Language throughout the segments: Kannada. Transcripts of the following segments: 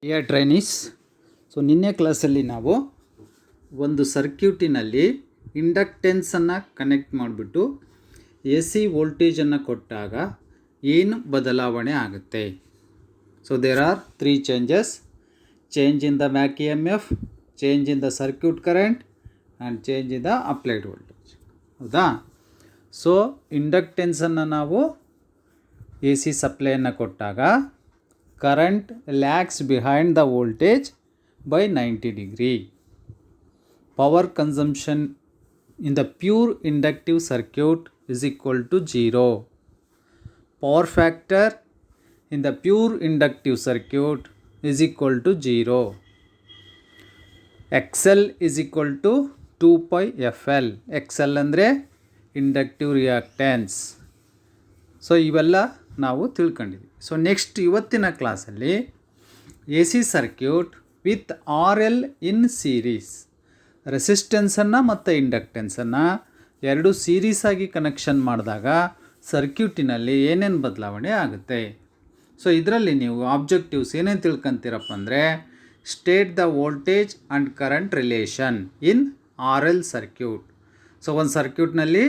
ಟ್ರೈನೀಸ್. ಸೊ ನಿನ್ನೆ ಕ್ಲಾಸಲ್ಲಿ ನಾವು ಒಂದು ಸರ್ಕ್ಯೂಟಿನಲ್ಲಿ ಇಂಡಕ್ಟೆನ್ಸನ್ನು ಕನೆಕ್ಟ್ ಮಾಡಿಬಿಟ್ಟು ಎ ಸಿ ವೋಲ್ಟೇಜನ್ನು ಕೊಟ್ಟಾಗ ಏನು ಬದಲಾವಣೆ ಆಗುತ್ತೆ. So there are 3 changes: change in the back E M F, change in the circuit current and change in the applied voltage. ಹೌದಾ? ಸೊ ಇಂಡಕ್ಟೆನ್ಸನ್ನು ನಾವು ಎ ಸಿ ಸಪ್ಲೈಯನ್ನು ಕೊಟ್ಟಾಗ current lags behind the voltage by 90 degree. Power consumption in the pure inductive circuit is equal to 0. Power factor in the pure inductive circuit is equal to 0. XL is equal to 2 pi FL. XL ಅಂದರೆ ಇಂಡಕ್ಟಿವ್ ರಿಯಾಕ್ಟೆನ್ಸ್. ಸೊ ಇವೆಲ್ಲ ನಾವು ತಿಳ್ಕೊಂಡಿದ್ವಿ. ಸೊ ನೆಕ್ಸ್ಟ್ ಇವತ್ತಿನ ಕ್ಲಾಸಲ್ಲಿ A C circuit with R L in series, ರೆಸಿಸ್ಟೆನ್ಸನ್ನು ಮತ್ತು ಇಂಡಕ್ಟೆನ್ಸನ್ನು ಎರಡು ಸೀರೀಸಾಗಿ ಕನೆಕ್ಷನ್ ಮಾಡಿದಾಗ ಸರ್ಕ್ಯೂಟಿನಲ್ಲಿ ಏನೇನು ಬದಲಾವಣೆ ಆಗುತ್ತೆ. ಸೊ ಇದರಲ್ಲಿ ನೀವು ಆಬ್ಜೆಕ್ಟಿವ್ಸ್ ಏನೇನು ತಿಳ್ಕೊತೀರಪ್ಪ ಅಂದರೆ, state the voltage and current relation in R L circuit. So ಒಂದು ಸರ್ಕ್ಯೂಟ್ನಲ್ಲಿ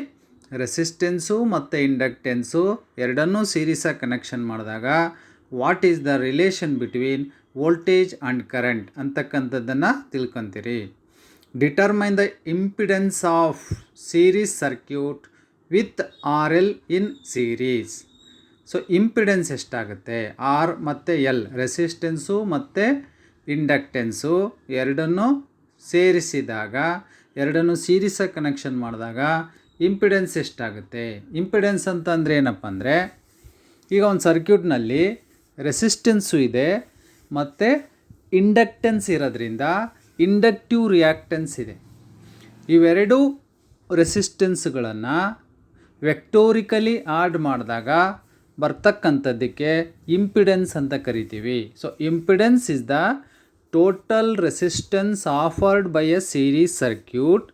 ರೆಸಿಸ್ಟೆನ್ಸು ಮತ್ತು ಇಂಡಕ್ಟೆನ್ಸು ಎರಡನ್ನೂ ಸೀರೀಸಾಗಿ ಕನೆಕ್ಷನ್ ಮಾಡಿದಾಗ what is the relation between voltage and current ಅಂತಕ್ಕಂಥದ್ದನ್ನು ತಿಳ್ಕೊತೀರಿ. Determine the impedance of series circuit with R L in series. So impedance ಎಷ್ಟಾಗುತ್ತೆ, ಆರ್ ಮತ್ತು ಎಲ್, ರೆಸಿಸ್ಟೆನ್ಸು ಮತ್ತು ಇಂಡಕ್ಟೆನ್ಸು ಎರಡನ್ನೂ ಸೇರಿಸಿದಾಗ, ಎರಡನ್ನೂ ಸೀರೀಸಾಗಿ ಕನೆಕ್ಷನ್ ಮಾಡಿದಾಗ ಇಂಪಿಡೆನ್ಸ್ ಎಷ್ಟಾಗುತ್ತೆ. ಇಂಪಿಡೆನ್ಸ್ ಅಂತಂದರೆ ಏನಪ್ಪ ಅಂದರೆ, ಈಗ ಒಂದು ಸರ್ಕ್ಯೂಟ್ನಲ್ಲಿ ರೆಸಿಸ್ಟೆನ್ಸು ಇದೆ ಮತ್ತು ಇಂಡಕ್ಟೆನ್ಸ್ ಇರೋದ್ರಿಂದ ಇಂಡಕ್ಟಿವ್ ರಿಯಾಕ್ಟೆನ್ಸ್ ಇದೆ. ಇವೆರಡೂ ರೆಸಿಸ್ಟೆನ್ಸ್ಗಳನ್ನು ವೆಕ್ಟೋರಿಕಲಿ ಆಡ್ ಮಾಡಿದಾಗ ಬರ್ತಕ್ಕಂಥದ್ದಕ್ಕೆ ಇಂಪಿಡೆನ್ಸ್ ಅಂತ ಕರಿತೀವಿ. So impedance is the total resistance afforded by a series circuit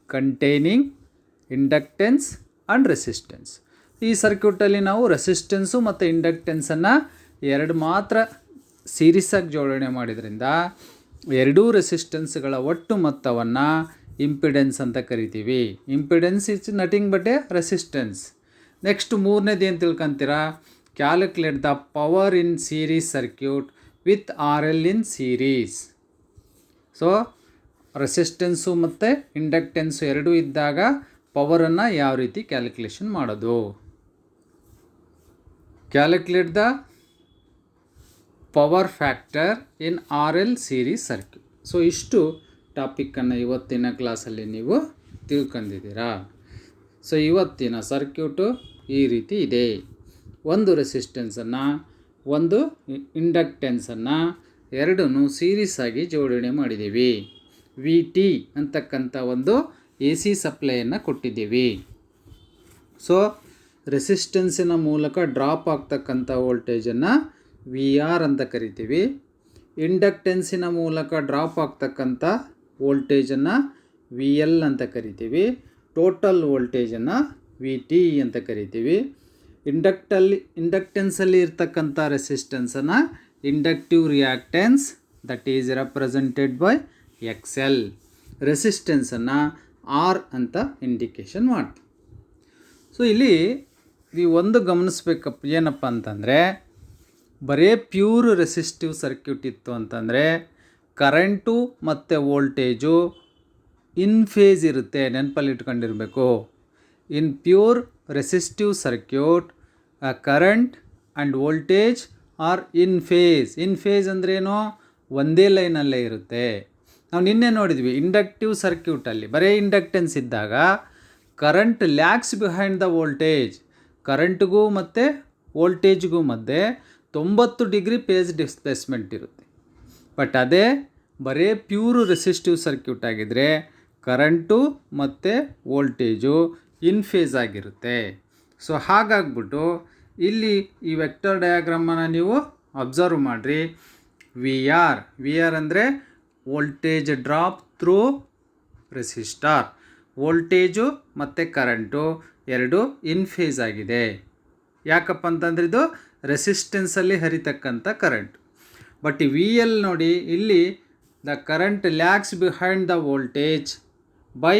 containing inductance and resistance. ಈ ಸರ್ಕ್ಯೂಟಲ್ಲಿ ನಾವು ರೆಸಿಸ್ಟೆನ್ಸು ಮತ್ತು ಇಂಡಕ್ಟೆನ್ಸನ್ನು ಎರಡು ಮಾತ್ರ ಸೀರೀಸಾಗಿ ಜೋಡಣೆ ಮಾಡಿದ್ರಿಂದ ಎರಡೂ ರೆಸಿಸ್ಟೆನ್ಸ್ಗಳ ಒಟ್ಟು ಮೊತ್ತವನ್ನು ಇಂಪಿಡೆನ್ಸ್ ಅಂತ ಕರಿತೀವಿ. Impedance is nothing but a resistance. Next ಮೂರನೇದು ಏನು ತಿಳ್ಕೊತೀರಾ, calculate the power in series circuit with R L in series. So resistance ಮತ್ತು ಇಂಡಕ್ಟೆನ್ಸು ಎರಡೂ ಇದ್ದಾಗ ಪವರನ್ನು ಯಾವ ರೀತಿ ಕ್ಯಾಲ್ಕುಲೇಷನ್ ಮಾಡೋದು. Calculate the power factor in R L series circuit. So ಇಷ್ಟು ಟಾಪಿಕ್ಕನ್ನು ಇವತ್ತಿನ ಕ್ಲಾಸಲ್ಲಿ ನೀವು ತಿಳ್ಕೊಂಡಿದ್ದೀರಾ. ಸೊ ಇವತ್ತಿನ ಸರ್ಕ್ಯೂಟು ಈ ರೀತಿ ಇದೆ. ಒಂದು ರೆಸಿಸ್ಟೆನ್ಸನ್ನು, ಒಂದು ಇಂಡಕ್ಟೆನ್ಸನ್ನು ಎರಡನ್ನೂ ಸೀರೀಸಾಗಿ ಜೋಡಣೆ ಮಾಡಿದ್ದೀವಿ. ವಿ ಟಿ ಅಂತಕ್ಕಂಥ ಒಂದು ಎ ಸಿ ಸಪ್ಲೈಯನ್ನು ಕೊಟ್ಟಿದ್ದೀವಿ. ಸೊ ರೆಸಿಸ್ಟೆನ್ಸಿನ ಮೂಲಕ ಡ್ರಾಪ್ ಆಗ್ತಕ್ಕಂಥ ವೋಲ್ಟೇಜನ್ನು ವಿ ಆರ್ ಅಂತ ಕರಿತೀವಿ. ಇಂಡಕ್ಟೆನ್ಸಿನ ಮೂಲಕ ಡ್ರಾಪ್ ಆಗ್ತಕ್ಕಂಥ ವೋಲ್ಟೇಜನ್ನು ವಿ ಎಲ್ ಅಂತ ಕರಿತೀವಿ. ಟೋಟಲ್ ವೋಲ್ಟೇಜನ್ನು ವಿ ಟಿ ಅಂತ ಕರಿತೀವಿ. ಇಂಡಕ್ಟೆನ್ಸಲ್ಲಿ ಇರ್ತಕ್ಕಂಥ ರೆಸಿಸ್ಟೆನ್ಸನ್ನು inductive reactance, that is represented by X L. ರೆಸಿಸ್ಟೆನ್ಸನ್ನು ಆರ್ ಅಂತ ಇಂಡಿಕೇಶನ್ ಮಾಡ್ತೀವಿ. ಸೊ ಇಲ್ಲಿ ನೀವು ಒಂದು ಗಮನಿಸ್ಬೇಕಪ್ಪ, ಏನಪ್ಪ ಅಂತಂದರೆ, ಬರೀ ಪ್ಯೂರ್ ರೆಸಿಸ್ಟಿವ್ ಸರ್ಕ್ಯೂಟ್ ಇತ್ತು ಅಂತಂದರೆ ಕರೆಂಟು ಮತ್ತು ವೋಲ್ಟೇಜು ಇನ್ ಫೇಸ್ ಇರುತ್ತೆ. ನೆನಪಲ್ಲಿ ಇಟ್ಕೊಂಡಿರಬೇಕು. In pure resistive circuit current and voltage are in phase. In phase ಅಂದ್ರೇನು, ಒಂದೇ ಲೈನಲ್ಲೇ ಇರುತ್ತೆ. ನಾವು ನಿನ್ನೆ ನೋಡಿದ್ವಿ, ಇಂಡಕ್ಟಿವ್ ಸರ್ಕ್ಯೂಟಲ್ಲಿ ಬರೀ ಇಂಡಕ್ಟೆನ್ಸ್ ಇದ್ದಾಗ current lags behind the voltage. ಕರೆಂಟ್ಗೂ ಮತ್ತು ವೋಲ್ಟೇಜ್ಗೂ ಮಧ್ಯೆ 90 ಡಿಗ್ರಿ ಫೇಸ್ ಡಿಸ್ಪ್ಲೇಸ್ಮೆಂಟ್ ಇರುತ್ತೆ. ಬಟ್ ಅದೇ ಬರೀ ಪ್ಯೂರ್ ರೆಸಿಸ್ಟಿವ್ ಸರ್ಕ್ಯೂಟ್ ಆಗಿದ್ದರೆ ಕರೆಂಟು ಮತ್ತು ವೋಲ್ಟೇಜು ಇನ್ ಫೇಸ್ ಆಗಿರುತ್ತೆ. ಸೊ ಹಾಗಾಗ್ಬಿಟ್ಟು ಇಲ್ಲಿ ಈ ವೆಕ್ಟರ್ ಡಯಾಗ್ರಾಮನ್ನು ನೀವು ಅಬ್ಸರ್ವ್ ಮಾಡಿರಿ. ವಿ ಆರ್ ಅಂದರೆ voltage drop through resistor. Voltage ಮತ್ತು ಕರೆಂಟು ಎರಡು ಇನ್ ಫೇಸ್ ಆಗಿದೆ. ಯಾಕಪ್ಪ ಅಂತಂದರೆ ಇದು ರೆಸಿಸ್ಟೆನ್ಸಲ್ಲಿ ಹರಿತಕ್ಕಂಥ ಕರೆಂಟ್. ಬಟ್ ವಿ ಎಲ್ ನೋಡಿ, ಇಲ್ಲಿ the current lags behind the voltage by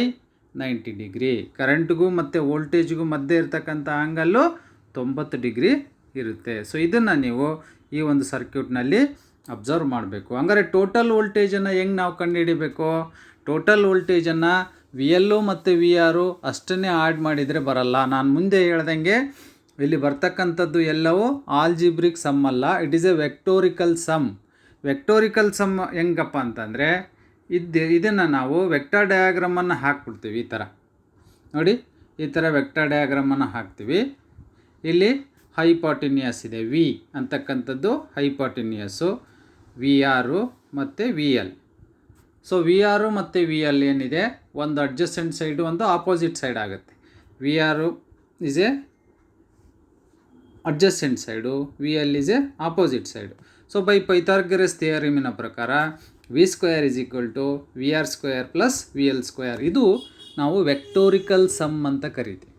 90 degree. ಕರೆಂಟ್ಗೂ ಮತ್ತು ವೋಲ್ಟೇಜ್ಗೂ ಮಧ್ಯೆ ಇರ್ತಕ್ಕಂಥ ಆ್ಯಂಗಲ್ಲು 90 ಡಿಗ್ರಿ ಇರುತ್ತೆ. ಸೊ ಇದನ್ನು ನೀವು ಈ ಒಂದು ಸರ್ಕ್ಯೂಟ್ನಲ್ಲಿ ಅಬ್ಸರ್ವ್ ಮಾಡಬೇಕು. ಹಂಗಾರೆ ಟೋಟಲ್ ವೋಲ್ಟೇಜನ್ನು ಹೆಂಗೆ ನಾವು ಕಂಡುಹಿಡಿಬೇಕು? ಟೋಟಲ್ ವೋಲ್ಟೇಜನ್ನು ವಿ ಎಲ್ಲು ಮತ್ತು ವಿ ಆರು ಅಷ್ಟನ್ನೇ ಆ್ಯಡ್ ಮಾಡಿದರೆ ಬರಲ್ಲ. ನಾನು ಮುಂದೆ ಹೇಳ್ದಂಗೆ ಇಲ್ಲಿ ಬರ್ತಕ್ಕಂಥದ್ದು ಎಲ್ಲವೂ ಆಲ್ಜಿಬ್ರಿಕ್ ಸಮ್ ಅಲ್ಲ, it is a vectorical sum. Vectorical sum ಹೆಂಗಪ್ಪ ಅಂತಂದರೆ ಇದನ್ನು ನಾವು ವೆಕ್ಟರ್ ಡಯಾಗ್ರಾಮನ್ನು ಹಾಕ್ಬಿಡ್ತೀವಿ. ಈ ಥರ ನೋಡಿ, ಈ ಥರ ವೆಕ್ಟರ್ ಡಯಾಗ್ರಾಮನ್ನು ಹಾಕ್ತೀವಿ. ಇಲ್ಲಿ ಹೈಪಾಟಿನಿಯಸ್ ಇದೆ, ವಿ ಅಂತಕ್ಕಂಥದ್ದು ಹೈಪಾಟಿನಿಯಸ್ಸು, ವಿ ಆರು ಮತ್ತು ವಿ ಎಲ್. ಸೊ ವಿ ಆರು ಮತ್ತು ವಿ ಎಲ್ ಏನಿದೆ, ಒಂದು ಅಡ್ಜಸೆಂಟ್ ಸೈಡು, ಒಂದು ಆಪೋಸಿಟ್ ಸೈಡ್ ಆಗುತ್ತೆ. V R is a adjacent side, V L is a opposite side. So by Pythagoras ಥಿಯರಮಿನ ಪ್ರಕಾರ V square is equal to V R square plus V L square. ಇದು ನಾವು ವೆಕ್ಟೋರಿಕಲ್ ಸಮ್ ಅಂತ ಕರಿತೀವಿ.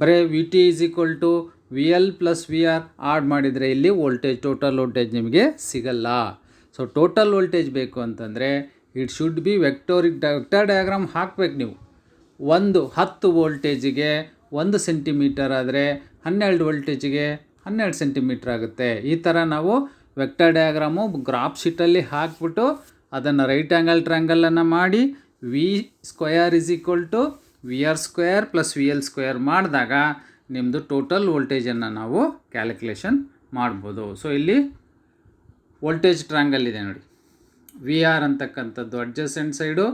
ಬರೀ V T is equal to V L plus V R add ಮಾಡಿದರೆ ಇಲ್ಲಿ ವೋಲ್ಟೇಜ್, ಟೋಟಲ್ ವೋಲ್ಟೇಜ್ ನಿಮಗೆ ಸಿಗಲ್ಲ. ಸೊ ಟೋಟಲ್ ವೋಲ್ಟೇಜ್ ಬೇಕು ಅಂತಂದರೆ it should be vector diagram ಹಾಕಬೇಕು ನೀವು. 10 ವೋಲ್ಟೇಜಿಗೆ 1 ಸೆಂಟಿಮೀಟರ್ ಆದರೆ 12 ವೋಲ್ಟೇಜಿಗೆ 12 ಸೆಂಟಿಮೀಟರ್ ಆಗುತ್ತೆ. ಈ ಥರ ನಾವು ವೆಕ್ಟರ್ ಡಯಾಗ್ರಾಮು ಗ್ರಾಫ್ ಶೀಟಲ್ಲಿ ಹಾಕ್ಬಿಟ್ಟು ಅದನ್ನು ರೈಟ್ ಆ್ಯಂಗಲ್ ಟ್ರ್ಯಾಂಗಲನ್ನು ಮಾಡಿ V square is equal to V R square plus V L square ಮಾಡಿದಾಗ ನಿಮ್ಮದು ಟೋಟಲ್ ವೋಲ್ಟೇಜನ್ನು ನಾವು ಕ್ಯಾಲ್ಕುಲೇಷನ್ ಮಾಡ್ಬೋದು. ಸೊ ಇಲ್ಲಿ ವೋಲ್ಟೇಜ್ ಟ್ರ್ಯಾಂಗಲ್ ಇದೆ ನೋಡಿ, ವಿ ಆರ್ ಅಂತಕ್ಕಂಥದ್ದು adjacent side,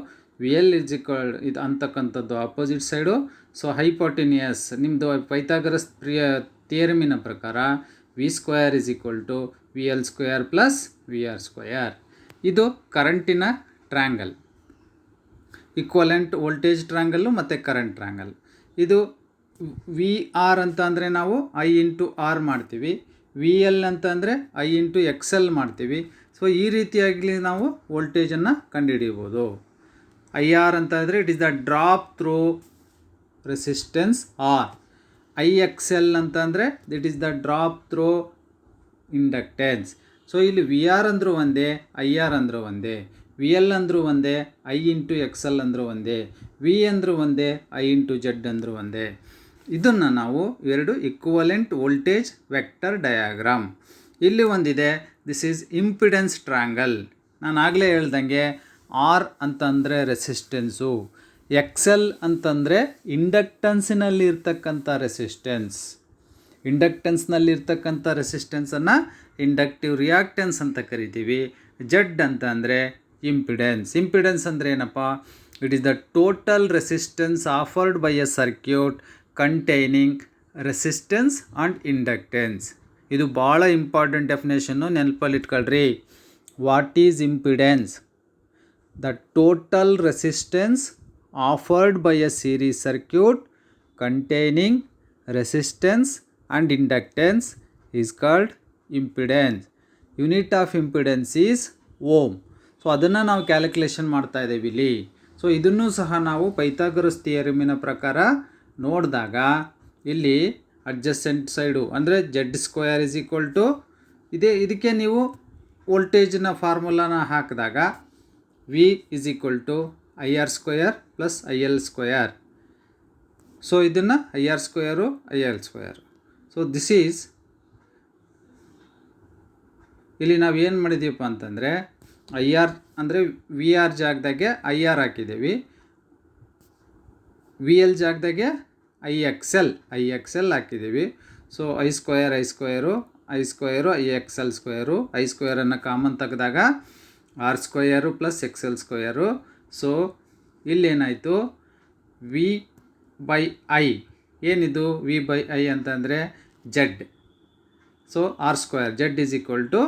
V L is equal ಇದು ಅಂತಕ್ಕಂಥದ್ದು ಆಪೋಸಿಟ್ ಸೈಡು. ಸೊ ಹೈಪಾಟಿನಿಯಸ್ ನಿಮ್ಮದು ಪೈಥಾಗರಸ್ ಥಿಯರಮಿನ ಪ್ರಕಾರ V square is equal to V L square plus V R square. ಇದು ಕರೆಂಟಿನ ಟ್ರ್ಯಾಂಗಲ್, ಈಕ್ವಲೆಂಟ್ ವೋಲ್ಟೇಜ್ ಟ್ರ್ಯಾಂಗಲ್ಲು ಮತ್ತು ಕರೆಂಟ್ ಟ್ರ್ಯಾಂಗಲ್. ಇದು ವಿ ಆರ್ ಅಂತ ಅಂದರೆ ನಾವು ಐ ಇಂಟು ಆರ್ ಮಾಡ್ತೀವಿ, ವಿ ಎಲ್ ಅಂತ ಅಂದರೆ ಐ ಇಂಟು ಎಕ್ಸ್ ಎಲ್ ಮಾಡ್ತೀವಿ. ಸೊ ಈ ರೀತಿಯಾಗಿ ನಾವು ವೋಲ್ಟೇಜನ್ನು ಕಂಡುಹಿಡಿಬೋದು. ಐ ಆರ್ ಅಂತ ಅಂದರೆ it is the drop through resistance R. I X L ಅಂತ ಅಂದರೆ that is the drop through inductance. So ಇಲ್ಲಿ ವಿ ಆರ್ ಅಂದರೂ ಒಂದೇ, ಐ ಆರ್ ಅಂದರೂ ಒಂದೇ, ವಿ ಎಲ್ ಅಂದರೂ ಒಂದೇ, ಐ ಇಂಟು ಎಕ್ಸ್ ಎಲ್ ಅಂದರೂ ಒಂದೇ, ವಿ ಅಂದರೂ ಒಂದೇ, ಐ ಇಂಟು ಜೆಡ್ ಅಂದರೂ ಒಂದೇ. ಇದನ್ನು ನಾವು ಎರಡು ಈಕ್ವಲೆಂಟ್ ವೋಲ್ಟೇಜ್ ವೆಕ್ಟರ್ ಡಯಾಗ್ರಾಮ್. ಇಲ್ಲಿ ಒಂದಿದೆ, ದಿಸ್ ಈಸ್ ಇಂಪಿಡೆನ್ಸ್ ಟ್ರ್ಯಾಂಗಲ್. ನಾನು ಆಗಲೇ ಹೇಳ್ದಂಗೆ ಆರ್ ಅಂತಂದರೆ ರೆಸಿಸ್ಟೆನ್ಸು, ಎಕ್ಸ್ ಎಲ್ ಅಂತಂದರೆ ಇಂಡಕ್ಟನ್ಸಿನಲ್ಲಿ ಇರ್ತಕ್ಕಂಥ ರೆಸಿಸ್ಟೆನ್ಸ್. ಇಂಡಕ್ಟೆನ್ಸ್ನಲ್ಲಿರ್ತಕ್ಕಂಥ ರೆಸಿಸ್ಟೆನ್ಸನ್ನು ಇಂಡಕ್ಟಿವ್ ರಿಯಾಕ್ಟೆನ್ಸ್ ಅಂತ ಕರಿತೀವಿ. ಜೆಡ್ ಅಂತ ಅಂದರೆ ಇಂಪಿಡೆನ್ಸ್. ಇಂಪಿಡೆನ್ಸ್ ಅಂದರೆ ಏನಪ್ಪ? It is the total resistance afforded by a circuit containing resistance and inductance. ಇದು ಭಾಳ ಇಂಪಾರ್ಟೆಂಟ್ ಡೆಫಿನೇಷನ್ನು, ನೆನಪಲ್ಲಿ ಇಟ್ಕೊಳ್ರಿ. What is impedance? The total resistance afforded by a series circuit containing resistance and inductance is called impedance. Unit of impedance is ohm. So ಅದನ್ನು ನಾವು ಕ್ಯಾಲ್ಕುಲೇಷನ್ ಮಾಡ್ತಾ ಇದ್ದೀವಿ ಇಲ್ಲಿ. ಸೊ ಇದನ್ನು ಸಹ ನಾವು ಪೈಥಾಗರಸ್ ಥಿಯರಮಿನ ಪ್ರಕಾರ ನೋಡಿದಾಗ ಇಲ್ಲಿ ಅಡ್ಜಸೆಂಟ್ ಸೈಡು ಅಂದರೆ Z square is equal to ಇದಕ್ಕೆ ನೀವು ವೋಲ್ಟೇಜ್ನ ಫಾರ್ಮುಲಾನ ಹಾಕಿದಾಗ V is equal to I R square plus I L square. So ಇದನ್ನು I R square I L square. So this is ಇಲ್ಲಿ ನಾವು ಏನು ಮಾಡಿದ್ದೀವಪ್ಪ ಅಂತಂದರೆ ಐ ಆರ್ ಅಂದರೆ ವಿ ಆರ್ ಜಾಗದಾಗೆ ಐ ಆರ್ ಹಾಕಿದ್ದೀವಿ, ವಿ ಎಲ್ ಜಾಗದಾಗೆ ಐ ಎಕ್ಸ್ ಎಲ್ ಹಾಕಿದ್ದೀವಿ. So I square I X L square, I ಸ್ಕ್ವೇರನ್ನು ಕಾಮನ್ ತೆಗೆದಾಗ R square plus X L square. So ಇಲ್ಲೇನಾಯಿತು, ವಿ ಬೈ ಐ. ಏನಿದು ವಿ ಬೈ ಐ ಅಂತಂದರೆ Z. So R square, Z is equal to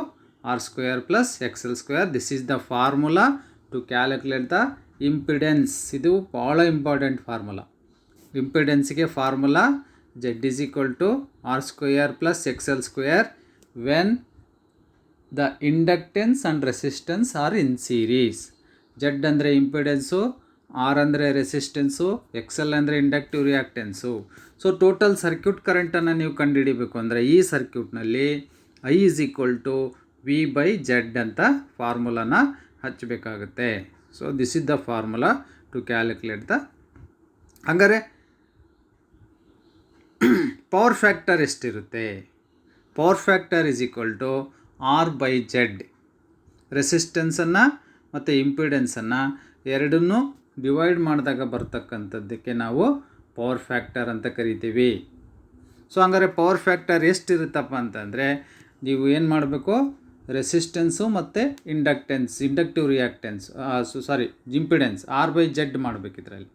R square plus X L square. This is the formula to calculate the impedance. ಇದು ಭಾಳ ಇಂಪಾರ್ಟೆಂಟ್ ಫಾರ್ಮುಲಾ. ಇಂಪಿಡೆನ್ಸ್ಗೆ formula Z is equal to R square plus X L square when the inductance and resistance are in series. Z ಅಂದರೆ ಇಂಪಿಡೆನ್ಸು, ಆರ್ ಅಂದರೆ ರೆಸಿಸ್ಟೆನ್ಸು, ಎಕ್ಸ್ ಎಲ್ ಅಂದರೆ ಇಂಡಕ್ಟಿವ್ ರಿಯಾಕ್ಟೆನ್ಸು. ಸೊ ಟೋಟಲ್ ಸರ್ಕ್ಯೂಟ್ ಕರೆಂಟನ್ನು ನೀವು ಕಂಡುಹಿಡಿಬೇಕು ಅಂದರೆ ಈ ಸರ್ಕ್ಯೂಟ್ನಲ್ಲಿ I is equal to V/Z ಅಂತ ಫಾರ್ಮುಲಾನ ಹಚ್ಚಬೇಕಾಗುತ್ತೆ. So this is the formula to calculate the. ಹಂಗಾರೆ ಪವರ್ ಫ್ಯಾಕ್ಟರ್ ಎಷ್ಟಿರುತ್ತೆ? Power factor is equal to R/Z. ರೆಸಿಸ್ಟೆನ್ಸನ್ನು ಮತ್ತು ಇಂಪಿಡೆನ್ಸನ್ನು ಎರಡನ್ನೂ ಡಿವೈಡ್ ಮಾಡಿದಾಗ ಬರ್ತಕ್ಕಂಥದ್ದಕ್ಕೆ ನಾವು ಪವರ್ ಫ್ಯಾಕ್ಟರ್ ಅಂತ ಕರಿತೀವಿ. ಸೊ ಹಂಗಾರೆ ಪವರ್ ಫ್ಯಾಕ್ಟರ್ ಎಷ್ಟಿರುತ್ತಪ್ಪ ಅಂತಂದರೆ ನೀವು ಏನು ಮಾಡಬೇಕು, ರೆಸಿಸ್ಟೆನ್ಸು ಮತ್ತು ಇಂಡಕ್ಟಿವ್ ರಿಯಾಕ್ಟೆನ್ಸ್ ಇಂಪಿಡೆನ್ಸ್ R/Z ಮಾಡಬೇಕು. ಇದರಲ್ಲಿ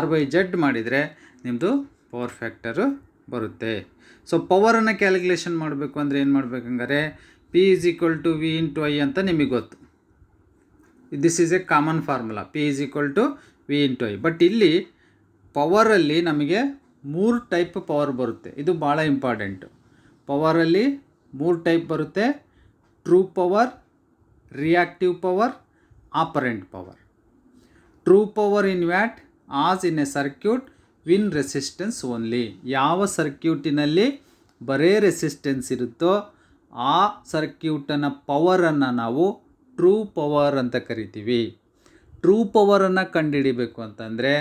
R/Z ಮಾಡಿದರೆ ನಿಮ್ಮದು ಪವರ್ ಫ್ಯಾಕ್ಟರು ಬರುತ್ತೆ. ಸೊ ಪವರನ್ನು ಕ್ಯಾಲ್ಕುಲೇಷನ್ ಮಾಡಬೇಕು ಅಂದರೆ ಏನು ಮಾಡಬೇಕು, ಹಂಗಾರೆ P = V × I ಅಂತ ನಿಮಗೆ ಗೊತ್ತು. This is A common formula, P = V × I. But ಇಲ್ಲಿ ಪವರಲ್ಲಿ ನಮಗೆ 3 ಟೈಪ್ ಪವರ್ ಬರುತ್ತೆ. ಇದು ಭಾಳ ಇಂಪಾರ್ಟೆಂಟು. ಪವರಲ್ಲಿ 3 ಟೈಪ್ ಬರುತ್ತೆ: true power, reactive power, operant power. True power in watt as in a circuit win resistance only. ಯಾವ ಸರ್ಕ್ಯೂಟಿನಲ್ಲಿ ಬರೇ ರೆಸಿಸ್ಟೆನ್ಸ್ ಇರುತ್ತೋ ಆ ಸರ್ಕ್ಯೂಟನ ಪವರನ್ನು ನಾವು ಟ್ರೂ ಪವರ್ ಅಂತ ಕರಿತೀವಿ. ಟ್ರೂ ಪವರನ್ನು ಕಂಡುಹಿಡಿಬೇಕು ಅಂತಂದರೆ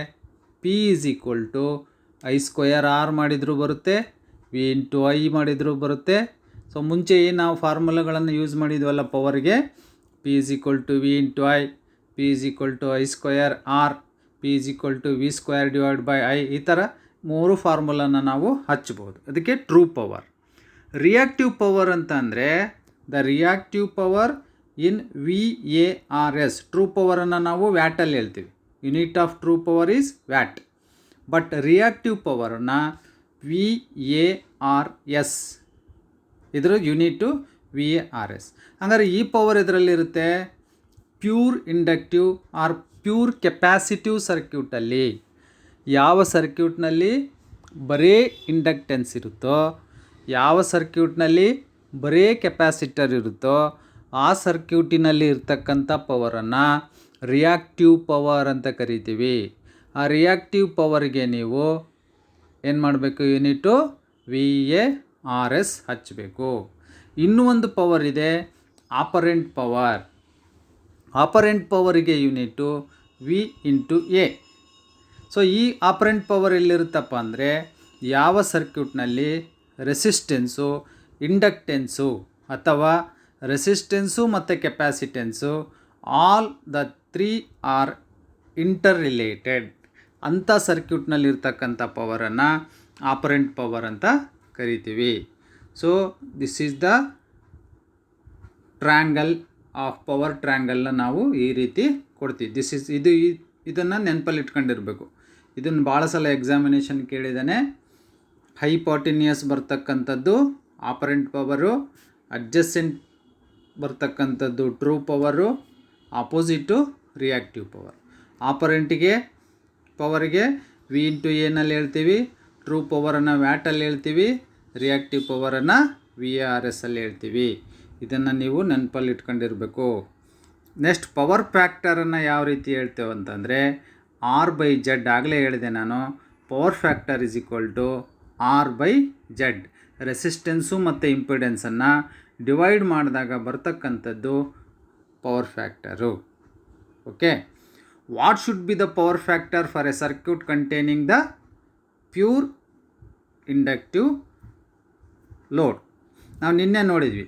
P = I² ಮಾಡಿದರೂ ಬರುತ್ತೆ, V × I ಮಾಡಿದರೂ ಬರುತ್ತೆ. ಸೊ ಮುಂಚೆ ನಾವು ಫಾರ್ಮುಲಾಗಳನ್ನು use ಮಾಡಿದ್ವಲ್ಲ ಪವರ್ಗೆ, P = V × I, P = I²R, P = V²/I. ಈ ಥರ 3 ಫಾರ್ಮುಲಾನ ನಾವು ಹಚ್ಬೋದು. ಅದಕ್ಕೆ ಟ್ರೂ ಪವರ್. ರಿಯಾಕ್ಟಿವ್ ಪವರ್ ಅಂತ ಅಂದರೆ the reactive power in VARS. True ಪವರನ್ನು ನಾವು ವ್ಯಾಟಲ್ಲಿ ಹೇಳ್ತೀವಿ. Unit of true power is watt. But reactive ಪವರನ್ನು VARS, ಇದರ ಯೂನಿಟು VARS. ಹಂಗಾರೆ ಈ ಪವರ್ ಇದರಲ್ಲಿರುತ್ತೆ. Pure inductive or pure capacitive ಸರ್ಕ್ಯೂಟಲ್ಲಿ, ಯಾವ ಸರ್ಕ್ಯೂಟ್ನಲ್ಲಿ ಬರೇ ಇಂಡಕ್ಟೆನ್ಸ್ ಇರುತ್ತೋ, ಯಾವ ಸರ್ಕ್ಯೂಟ್ನಲ್ಲಿ ಬರೇ ಕೆಪ್ಯಾಸಿಟರ್ ಇರುತ್ತೋ ಆ ಸರ್ಕ್ಯೂಟಿನಲ್ಲಿ ಇರ್ತಕ್ಕಂಥ ಪವರನ್ನು ರಿಯಾಕ್ಟಿವ್ ಪವರ್ ಅಂತ ಕರಿತೀವಿ. ಆ ರಿಯಾಕ್ಟಿವ್ ಪವರ್ಗೆ ನೀವು ಏನು ಮಾಡಬೇಕು, ಯೂನಿಟು VARS ಹಚ್ಚಬೇಕು. ಇನ್ನೂ ಒಂದು ಪವರ್ ಇದೆ, ಆಪರೆಂಟ್ ಪವರ್. ಆಪರೆಂಟ್ ಪವರಿಗೆ ಯೂನಿಟು V × A. ಸೊ ಈ ಆಪರೆಂಟ್ ಪವರ್ ಎಲ್ಲಿರುತ್ತಪ್ಪ ಅಂದರೆ ಯಾವ ಸರ್ಕ್ಯೂಟ್ನಲ್ಲಿ ರೆಸಿಸ್ಟೆನ್ಸು, ಇಂಡಕ್ಟೆನ್ಸು ಅಥವಾ ರೆಸಿಸ್ಟೆನ್ಸು ಮತ್ತು capacitance all the 3 are interrelated ಅಂಥ ಸರ್ಕ್ಯೂಟ್ನಲ್ಲಿರ್ತಕ್ಕಂಥ ಪವರನ್ನು ಆಪರೆಂಟ್ ಪವರ್ ಅಂತ ಕರಿತೀವಿ. So this is the triangle of power. ಟ್ರ್ಯಾಂಗಲ್ನ ನಾವು ಈ ರೀತಿ ಕೊಡ್ತೀವಿ. ಇದನ್ನು ನೆನಪಲ್ಲಿ ಇಟ್ಕೊಂಡಿರಬೇಕು. ಇದನ್ನು ಭಾಳ ಸಲ ಎಕ್ಸಾಮಿನೇಷನ್ ಕೇಳಿದ್ದಾನೆ. ಹೈಪಾಟಿನಿಯಸ್ ಬರ್ತಕ್ಕಂಥದ್ದು ಆಪರೆಂಟ್ ಪವರು, ಅಡ್ಜಸೆಂಟ್ ಬರ್ತಕ್ಕಂಥದ್ದು true power, opposite reactive power. ಆಪರೆಂಟಿಗೆ ಪವರ್ಗೆ V × A ನಲ್ಲಿ ಹೇಳ್ತೀವಿ, ಟ್ರೂ ಪವರನ್ನು ವ್ಯಾಟಲ್ಲಿ ಹೇಳ್ತೀವಿ, ರಿಯಾಕ್ಟಿವ್ ಪವರನ್ನು VARS ಅಲ್ಲಿ ಹೇಳ್ತೀವಿ. ಇದನ್ನು ನೀವು ನೆನಪಲ್ಲಿ ಇಟ್ಕೊಂಡಿರಬೇಕು. ನೆಕ್ಸ್ಟ್ ಪವರ್ ಫ್ಯಾಕ್ಟರನ್ನು ಯಾವ ರೀತಿ ಹೇಳ್ತೇವೆ ಅಂತಂದರೆ R/Z. ಆಗಲೇ ಹೇಳಿದೆ ನಾನು, power factor is equal to R/Z. Resistance ಮತ್ತು ಇಂಪಿಡೆನ್ಸನ್ನು ಡಿವೈಡ್ ಮಾಡಿದಾಗ ಬರ್ತಕ್ಕಂಥದ್ದು power factor. Okay, what should be the power factor for a circuit containing the pure inductive load? ನಾವು ನಿನ್ನೆ ನೋಡಿದ್ವಿ,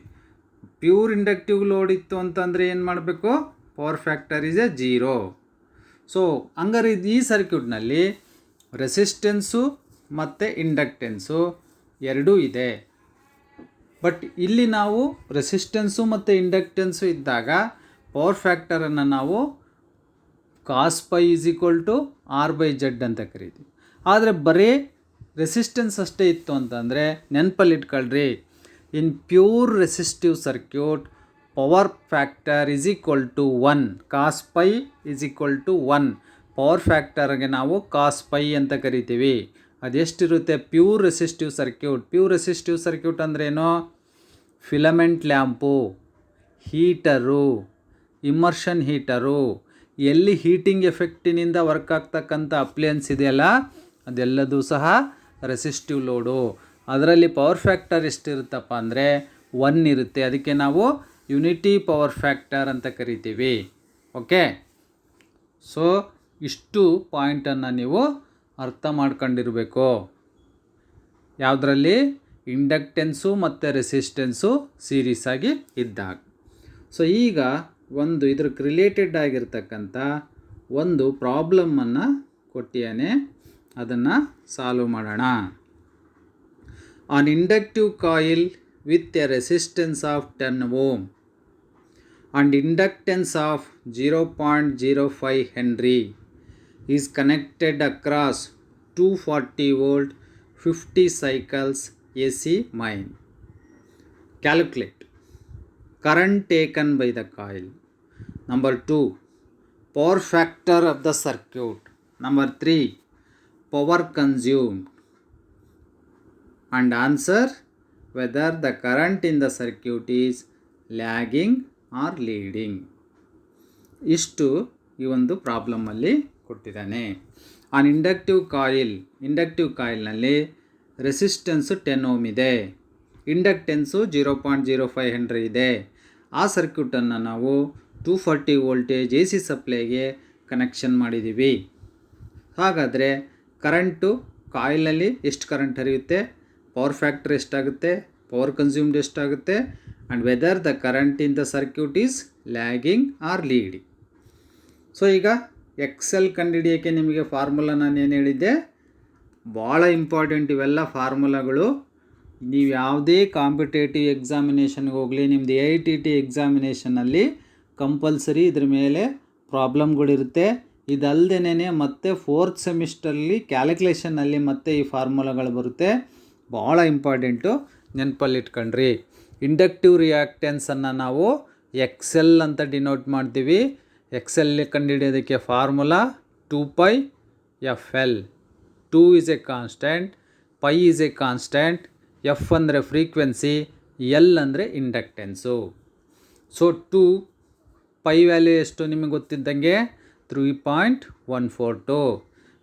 ಪ್ಯೂರ್ ಇಂಡಕ್ಟಿವ್ ಲೋಡ್ ಇತ್ತು ಅಂತಂದರೆ ಏನು ಮಾಡಬೇಕು, power factor is A 0. So ಹಂಗಾರೆ ಈ ಸರ್ಕ್ಯೂಟ್ನಲ್ಲಿ ರೆಸಿಸ್ಟೆನ್ಸು ಮತ್ತು ಇಂಡಕ್ಟೆನ್ಸು ಎರಡೂ ಇದೆ. ಬಟ್ ಇಲ್ಲಿ ನಾವು ರೆಸಿಸ್ಟೆನ್ಸು ಮತ್ತು ಇಂಡಕ್ಟೆನ್ಸು ಇದ್ದಾಗ ಪವರ್ ಫ್ಯಾಕ್ಟರನ್ನು ನಾವು cos π = R/Z ಅಂತ ಕರಿತೀವಿ. ಆದರೆ ಬರೀ ರೆಸಿಸ್ಟೆನ್ಸ್ ಅಷ್ಟೇ ಇತ್ತು ಅಂತಂದರೆ ನೆನಪಲ್ಲಿ ಇಟ್ಕೊಳ್ರಿ, in pure resistive circuit power factor is equal to 1. cos π = 1. Power ಫ್ಯಾಕ್ಟರ್ಗೆ ನಾವು cos π ಅಂತ ಕರಿತೀವಿ. ಅದೆಷ್ಟಿರುತ್ತೆ pure resistive circuit? Pure resistive circuit ಅಂದ್ರೇನು? Filament lamp, heater, immersion heater, ಎಲ್ಲಿ ಹೀಟಿಂಗ್ ಎಫೆಕ್ಟಿನಿಂದ ವರ್ಕ್ ಆಗ್ತಕ್ಕಂಥ ಅಪ್ಲಿಯನ್ಸ್ ಇದೆಯಲ್ಲ ಅದೆಲ್ಲದೂ ಸಹ ರೆಸಿಸ್ಟಿವ್ ಲೋಡು. ಅದರಲ್ಲಿ ಪವರ್ ಫ್ಯಾಕ್ಟರ್ ಎಷ್ಟಿರುತ್ತಪ್ಪ ಅಂದರೆ 1 ಇರುತ್ತೆ. ಅದಕ್ಕೆ ನಾವು ಯುನಿಟಿ ಪವರ್ ಫ್ಯಾಕ್ಟರ್ ಅಂತ ಕರಿತೀವಿ. ಓಕೆ, ಸೊ ಇಷ್ಟು ಪಾಯಿಂಟನ್ನು ನೀವು ಅರ್ಥ ಮಾಡ್ಕೊಂಡಿರಬೇಕು. ಯಾವುದರಲ್ಲಿ? ಇಂಡಕ್ಟೆನ್ಸು ಮತ್ತು ರೆಸಿಸ್ಟೆನ್ಸು ಸೀರೀಸ್ ಆಗಿ ಇದ್ದಾಗ. ಸೊ ಈಗ ಒಂದು ಇದಕ್ಕೆ ರಿಲೇಟೆಡ್ ಆಗಿರ್ತಕ್ಕಂಥ ಒಂದು ಪ್ರಾಬ್ಲಮ್ಮನ್ನು ಕೊಟ್ಟಿಯಾನೆ, ಅದನ್ನು ಸಾಲ್ವ್ ಮಾಡೋಣ. On inductive coil with A resistance of 10 ohm and inductance of 0.05 Henry is connected across 240 volt 50 cycles AC main. Calculate current taken by the coil. Number 2, power factor of the circuit. Number 3, power consumed. And answer whether the current in the circuit is lagging or leading. ಇಷ್ಟು ಈ ಒಂದು ಪ್ರಾಬ್ಲಮ್ಮಲ್ಲಿ ಕೊಟ್ಟಿದ್ದಾನೆ. ಆನ್ ಇಂಡಕ್ಟಿವ್ ಕಾಯಿಲ್ನಲ್ಲಿ ರೆಸಿಸ್ಟೆನ್ಸು 10 ohm ಇದೆ, ಇಂಡಕ್ಟೆನ್ಸು 0.05 Henry ಇದೆ. ಆ ಸರ್ಕ್ಯೂಟನ್ನು ನಾವು 240 ವೋಲ್ಟೇಜ್ AC ಸಪ್ಲೈಗೆ ಕನೆಕ್ಷನ್ ಮಾಡಿದ್ದೀವಿ. ಹಾಗಾದರೆ ಕರೆಂಟು ಕಾಯಿಲ್ನಲ್ಲಿ ಎಷ್ಟು ಕರೆಂಟ್ ಹರಿಯುತ್ತೆ, ಪವರ್ ಫ್ಯಾಕ್ಟರ್ ಎಷ್ಟಾಗುತ್ತೆ, ಪವರ್ ಕನ್ಸ್ಯೂಮ್ಡ್ ಎಷ್ಟಾಗುತ್ತೆ, and whether the current in the circuit is lagging R leading. So ಈಗ ಎಕ್ಸೆಲ್ ಕಂಡುಹಿಡಿಯೋಕ್ಕೆ ನಿಮಗೆ ಫಾರ್ಮುಲಾ ನಾನು ಏನು ಹೇಳಿದ್ದೆ, ಭಾಳ ಇಂಪಾರ್ಟೆಂಟ್ ಇವೆಲ್ಲ ಫಾರ್ಮುಲಾಗಳು. ನೀವು ಯಾವುದೇ ಕಾಂಪಿಟೇಟಿವ್ ಎಕ್ಸಾಮಿನೇಷನ್ಗೆ ಹೋಗಲಿ, ನಿಮ್ಮದು AITT ಎಕ್ಸಾಮಿನೇಷನಲ್ಲಿ ಕಂಪಲ್ಸರಿ ಇದ್ರ ಮೇಲೆ ಪ್ರಾಬ್ಲಮ್ಗಳಿರುತ್ತೆ. ಇದಲ್ಲದೇನೆ ಮತ್ತೆ 4th ಸೆಮಿಸ್ಟರಲ್ಲಿ ಕ್ಯಾಲ್ಕುಲೇಷನಲ್ಲಿ ಮತ್ತೆ ಈ ಫಾರ್ಮುಲಾಗಳು ಬರುತ್ತೆ. ಭಾಳ ಇಂಪಾರ್ಟೆಂಟು, ನೆನಪಲ್ಲಿಟ್ಕೊಂಡ್ರಿ. ಇಂಡಕ್ಟಿವ್ ರಿಯಾಕ್ಟೆನ್ಸನ್ನು ನಾವು ಎಕ್ಸೆಲ್ ಅಂತ ಡಿನೋಟ್ ಮಾಡ್ತೀವಿ. ಎಕ್ಸೆಲ್ ಕಂಡುಹಿಡಿಯೋದಕ್ಕೆ formula 2πfl. 2 is a constant, pi is a constant, f ಅಂದರೆ ಫ್ರೀಕ್ವೆನ್ಸಿ, ಎಲ್ ಅಂದರೆ ಇಂಡಕ್ಟೆನ್ಸು. ಸೊ 2 ಪೈ ವ್ಯಾಲ್ಯೂ ಎಷ್ಟು ನಿಮಗೆ ಗೊತ್ತಿದ್ದಂಗೆ 3.142.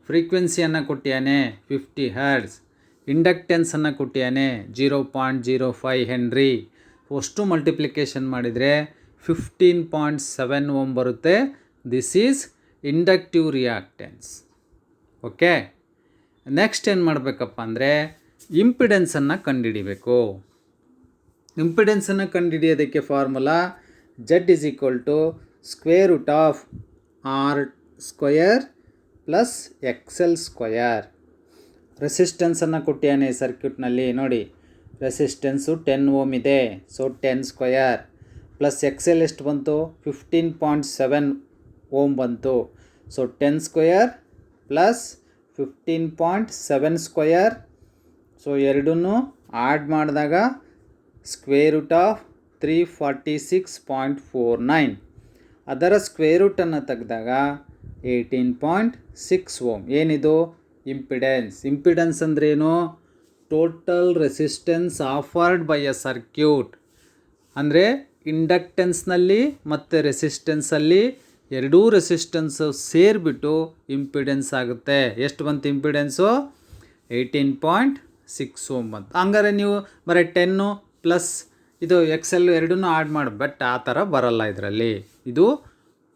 ಫ್ರೀಕ್ವೆನ್ಸಿಯನ್ನು ಕೊಟ್ಟಿಯಾನೆ 50 Hz. ಇಂಡಕ್ಟೆನ್ಸನ್ನು ಕೊಟ್ಟಿಯಾನೆ 0.05 Henry. ಅಷ್ಟು ಮಲ್ಟಿಪ್ಲಿಕೇಶನ್ ಮಾಡಿದರೆ 15.7 ohm ಬರುತ್ತೆ. This is inductive reactance. Okay, next ಏನು ಮಾಡಬೇಕಪ್ಪ ಅಂದರೆ ಇಂಪಿಡೆನ್ಸನ್ನು ಕಂಡುಹಿಡಿಬೇಕು. ಇಂಪಿಡೆನ್ಸನ್ನು ಕಂಡುಹಿಡಿಯೋದಕ್ಕೆ formula Z is equal to square root of R square plus XL square. ರೆಸಿಸ್ಟೆನ್ಸನ್ನು ಕೊಟ್ಟಿಯಾನೆ ಸರ್ಕ್ಯೂಟ್ನಲ್ಲಿ ನೋಡಿ, ರೆಸಿಸ್ಟೆನ್ಸು 10 ohm ಇದೆ. ಸೊ 10 ಸ್ಕ್ವಯರ್ ಪ್ಲಸ್ ಎಕ್ಸೆಲ್ ಎಷ್ಟು ಬಂತು, 15.7 ohm ಬಂತು. So 10 square plus 15.7 square. So ಎರಡನ್ನೂ ಆ್ಯಡ್ ಮಾಡಿದಾಗ ಸ್ಕ್ವೇರ್ ರೂಟ್ ಆಫ್ 346.49. ಅದರ ಸ್ಕ್ವೇರ್ ರೂಟನ್ನು ತೆಗೆದಾಗ 18.6 ohm. ಏನಿದು ಇಂಪಿಡೆನ್ಸ್. ಇಂಪಿಡೆನ್ಸ್ ಅಂದ್ರೇನು? Total resistance afforded by a circuit. ಅಂದರೆ ಇಂಡಕ್ಟೆನ್ಸ್ನಲ್ಲಿ ಮತ್ತು ರೆಸಿಸ್ಟೆನ್ಸಲ್ಲಿ ಎರಡೂ ರೆಸಿಸ್ಟೆನ್ಸು ಸೇರಿಬಿಟ್ಟು ಇಂಪಿಡೆನ್ಸ್ ಆಗುತ್ತೆ. ಎಷ್ಟು ಬಂತು ಇಂಪಿಡೆನ್ಸು? 18.6 ohm ಬಂತು. ಹಂಗಾರೆ ನೀವು ಬರೀ 10 ಪ್ಲಸ್ ಇದು XL ಎರಡನ್ನೂ ಆ್ಯಡ್ ಮಾಡಿ, ಬಟ್ ಆ ಥರ ಬರಲ್ಲ ಇದರಲ್ಲಿ. ಇದು